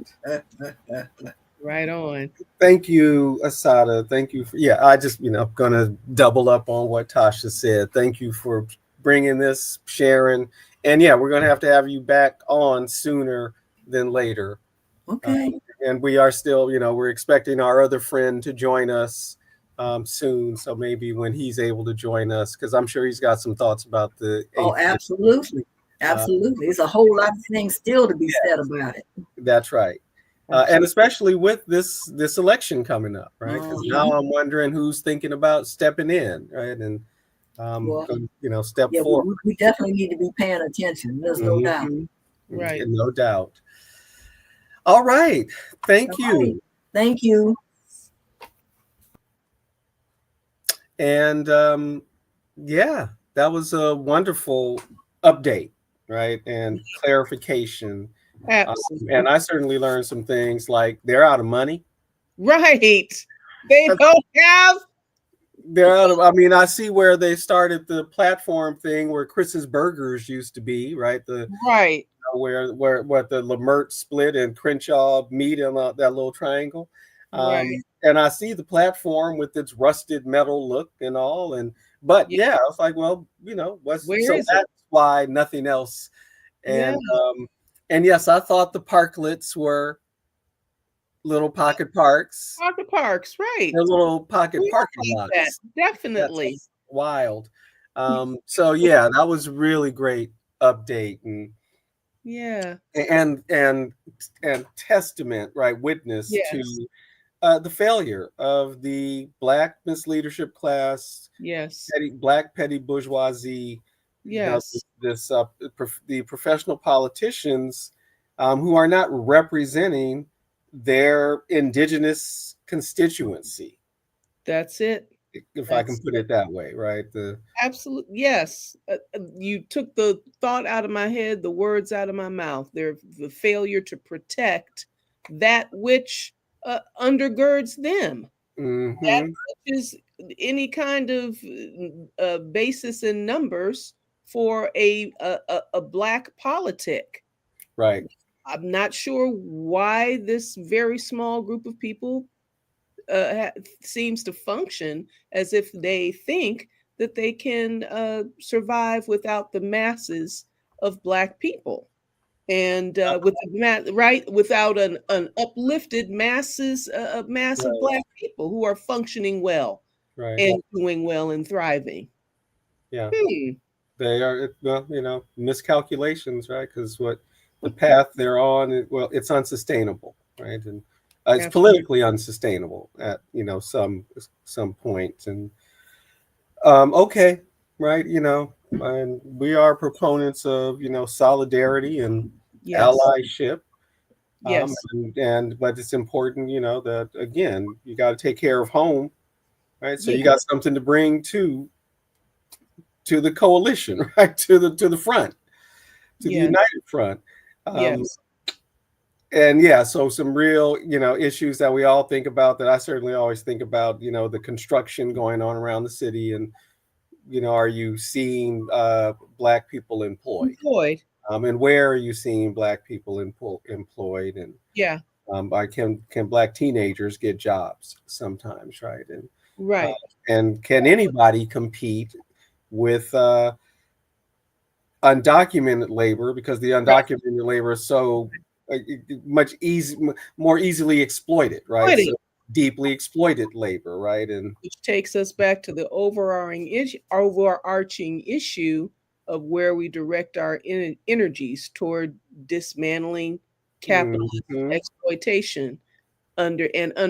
Right on. Thank you, Assata. Thank you for, I just, gonna double up on what Tasha said. Thank you for bringing this, sharing. And we're gonna have to have you back on sooner than later. Okay. And we are still, we're expecting our other friend to join us soon. So maybe when he's able to join us, because I'm sure he's got some thoughts about the. Oh, absolutely. Absolutely. There's a whole lot of things still to be said about it. That's right. And especially with this election coming up, right? Because now I'm wondering who's thinking about stepping in, right? And step forward. We definitely need to be paying attention. There's no doubt. Right. No doubt. All right. Thank you. Thank you. And that was a wonderful update, right? And clarification. Absolutely. And I certainly learned some things, like they're out of money. Right. They don't have. They're out of, I see where they started the platform thing where Chris's Burgers used to be, right? Right. Where what the Lamert split and Crenshaw meet in that little triangle. Right. And I see the platform with its rusted metal look and all. But I was like, well, that's why nothing else. And and yes, I thought the parklets were little pocket parks. Pocket parks, right? They're little pocket We parking like that, lots. definitely. That's wild. So yeah, that was really great update Yeah. and testament, right? Witness to Yes. the failure of the Black misleadership class, Yes. Black petty bourgeoisie, Yes. the professional politicians who are not representing their indigenous constituency, That's it. if I can That's put it that way, right? absolutely, yes. You took the thought out of my head, the words out of my mouth. They're the failure to protect that which undergirds them. That Mm-hmm, which is any kind of basis in numbers for a black politic. right, I'm not sure why this very small group of people seems to function as if they think that they can survive without the masses of black people and with the right without an uplifted mass of right, black people who are functioning well right, and doing well and thriving. yeah. Hmm. They are, well, miscalculations, right? Because what the path they're on, well, it's unsustainable, right? And it's Absolutely. politically unsustainable at some point. And okay, right? And we are proponents of solidarity and Yes. allyship. Yes. And but it's important, that again, you got to take care of home, right? So Yeah. you got something to bring to the coalition, right? To the front, to the Yes. united front. Um, Yes. and yeah, so some real, issues that we all think about, that I certainly always think about, the construction going on around the city, and are you seeing black people employed? Employed. And where are you seeing black people employed? And Yeah. can black teenagers get jobs sometimes, right? Uh, Right. and can anybody compete with undocumented labor, because the Right. undocumented labor is so more easily exploited, right? So Quitting. deeply exploited labor, right? And Which takes us back to the overarching issue of where we direct our energies toward dismantling capitalist mhm, exploitation and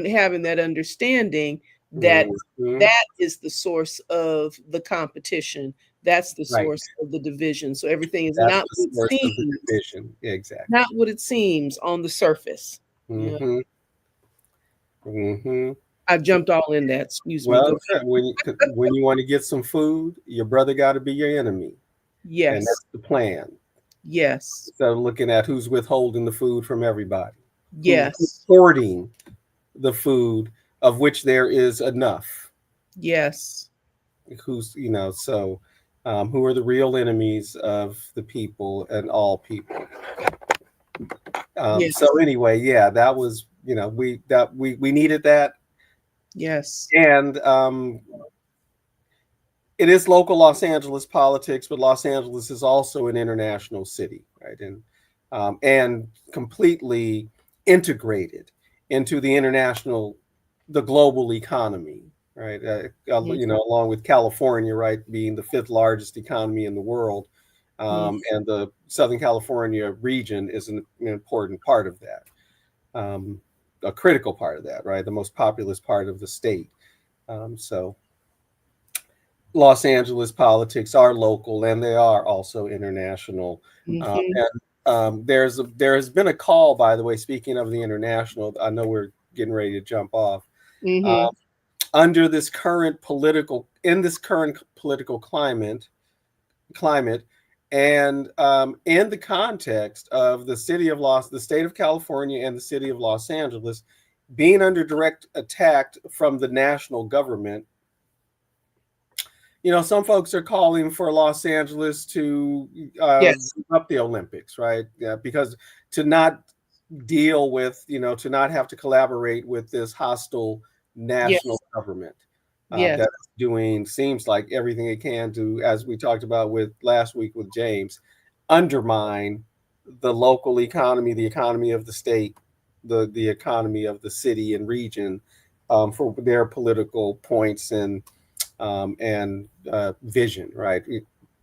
having that understanding that mhm, that is the source of the competition. That's the right. source of the division. So everything is That's not the what it source of the seems, division. Exactly. not what it seems on the surface. Yeah, Hmm. Hmm. I jumped all in that. Excuse me. Well, Go. okay, when you want to get some food, your brother got to be your enemy, and Yes. that's the plan. Yes. So looking at who's withholding the food from everybody, who's Yes. hoarding the food, of which there is enough. Yes. So who are the real enemies of the people and all people? Yes. So anyway, yeah, that was, we needed that. Yes. And it is local Los Angeles politics, but Los Angeles is also an international city, right? And completely integrated into the global economy, right? Mhm. Along with California, right, being the fifth largest economy in the world, Mhm. and the Southern California region is an important part of that, a critical part of that, right? The most populous part of the state. So Los Angeles politics are local, and they are also international. Mhm. And there has been a call, by the way, speaking of the international, I know we're getting ready to jump off. Uh, Mhm. Under in this current political climate, and in the context of the state of California and the city of Los Angeles being under direct attack from the national government, some folks are calling for Los Angeles to Yes. give up the Olympics, right? Yeah, because to not to not have to collaborate with this hostile national Yes. government Yes. that's doing, seems like, everything it can to, as we talked about with last week with James, undermine the local economy, the economy of the state, the economy of the city and region for their political points and vision, right?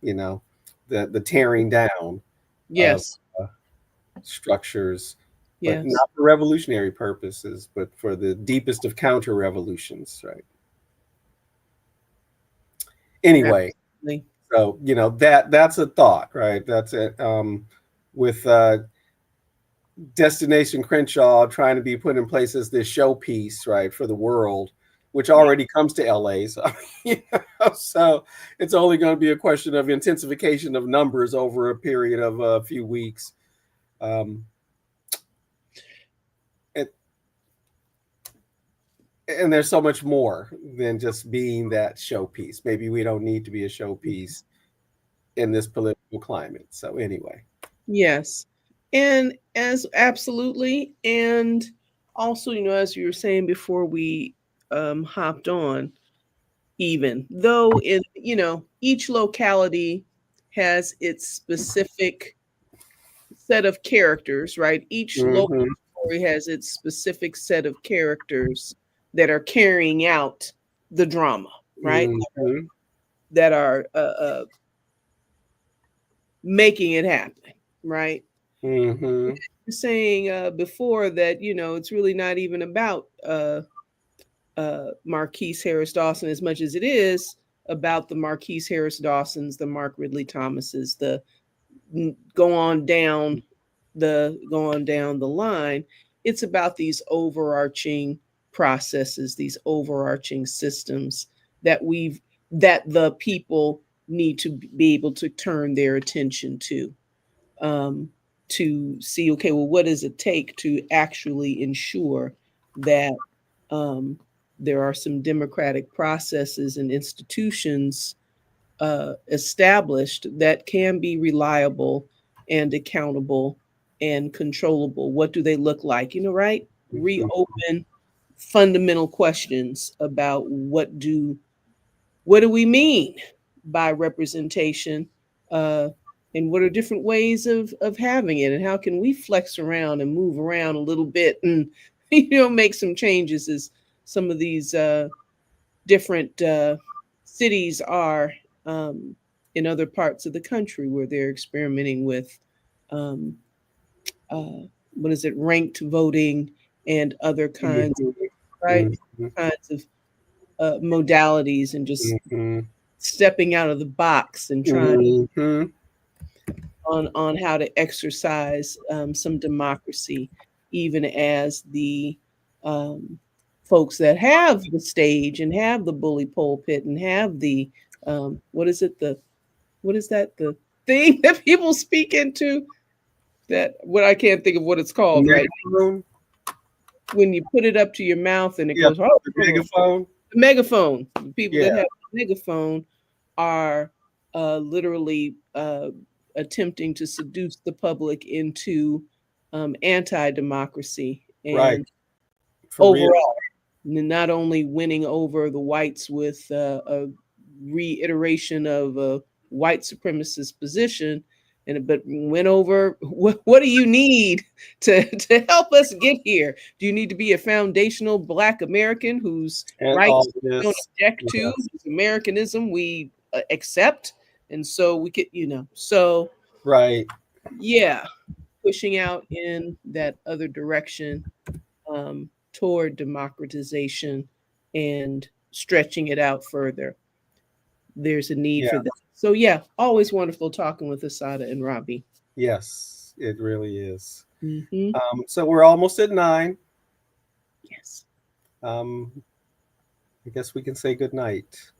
You know, the tearing down of Yes. structures, but Yes. not for revolutionary purposes, but for the deepest of counter revolutions, right? Anyway, Absolutely. so that's a thought, right? That's it. With Destination Crenshaw trying to be put in place as this showpiece, right, for the world, which already comes to LA. So, so it's only going to be a question of intensification of numbers over a period of a few weeks. And there's so much more than just being that showpiece. Maybe we don't need to be a showpiece in this political climate. So anyway. Yes. And as absolutely. And also, as you were saying before we hopped on, even though each locality has its specific set of characters, right? Each local Mm-hmm. story has its specific set of characters that are carrying out the drama, right? Mm-hmm. That are making it happen, right? Mm-hmm. You're saying before that, it's really not even about Marquise Harris Dawson as much as it is about the Marquise Harris Dawsons, the Mark Ridley Thomases, the go on down the line. It's about these overarching processes, these overarching systems that the people need to be able to turn their attention to see, okay, well, what does it take to actually ensure that there are some democratic processes and institutions established that can be reliable and accountable and controllable. What do they look like? Right? Reopen fundamental questions about what do we mean by representation, and what are different ways of having it, and how can we flex around and move around a little bit and make some changes as some of these different cities are in other parts of the country where they're experimenting with um, what is it, ranked voting and other kinds, right? Mm-hmm. Kinds of modalities, and just Mm-hmm. stepping out of the box and trying Mm-hmm. on how to exercise some democracy, even as the folks that have the stage and have the bully pulpit and have the what is that the thing that people speak into, that what I can't think of what it's called, right? When you put it up to your mouth and it goes, oh, the megaphone. The megaphone. The people that Yeah. have the megaphone are literally attempting to seduce the public into anti-democracy, and Right. overall, not only winning over the whites with a reiteration of a white supremacist position, but win over what do you need to help us get here? Do you need to be a foundational Black American whose rights we don't object to, whose Americanism we accept, and so we could, so right, yeah, pushing out in that other direction toward democratization and stretching it out further. There's a need for that. So yeah, always wonderful talking with Assata and Robbie. Yes, it really is. Mm-hmm. So we're almost at 9. Yes. I guess we can say good night.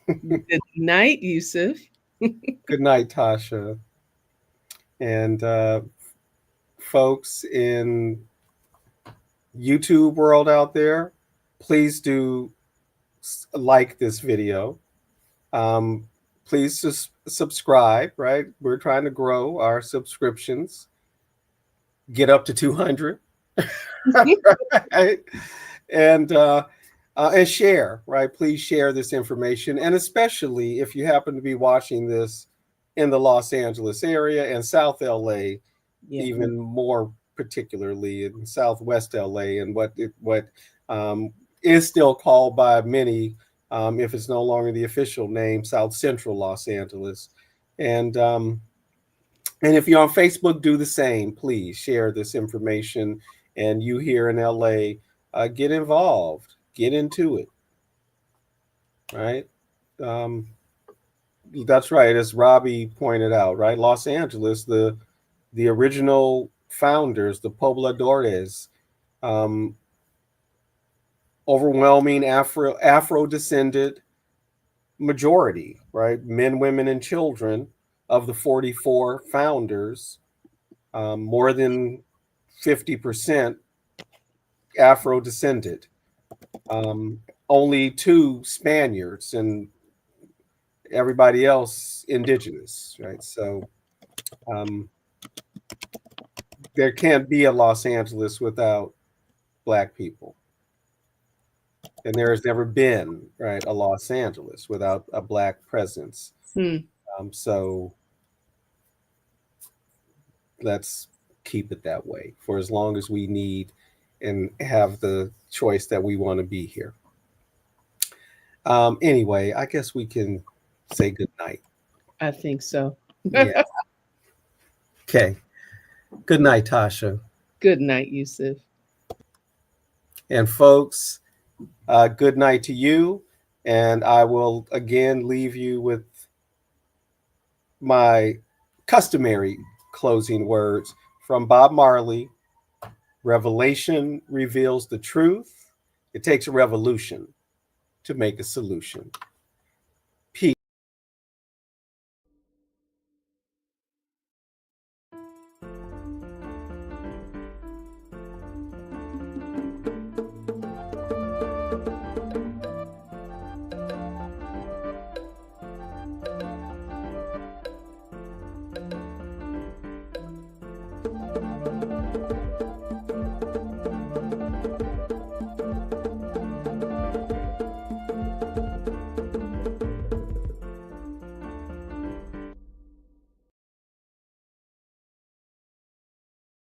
Good night, Yusuf. Good night, Tasha. And folks in YouTube world out there, please do like this video. Please just subscribe, right? We're trying to grow our subscriptions, get up to 200. Right? And share, right? Please share this information. And especially if you happen to be watching this in the Los Angeles area and South LA, even more particularly in Southwest L.A. and what is still called by many, if it's no longer the official name, South Central Los Angeles. And if you're on Facebook, do the same. Please share this information. And you here in LA, get involved, get into it. Right? That's right, as Robbie pointed out. Right, Los Angeles, the original founders, the pobladores, overwhelming Afro descended majority. Right, men, women, and children of the 44 founders. More than 50% Afro descended. Only 2 Spaniards and everybody else indigenous, right? So there can't be a Los Angeles without Black people. And there has never been, right, a Los Angeles without a Black presence. So let's keep it that way for as long as we need and have the choice that we want to be here. Anyway, I guess we can say good night. I think so. Yeah. Okay. Good night, Tasha. Good night, Yusuf. And folks, good night to you. And I will again leave you with my customary closing words from Bob Marley. Revelation reveals the truth. It takes a revolution to make a solution.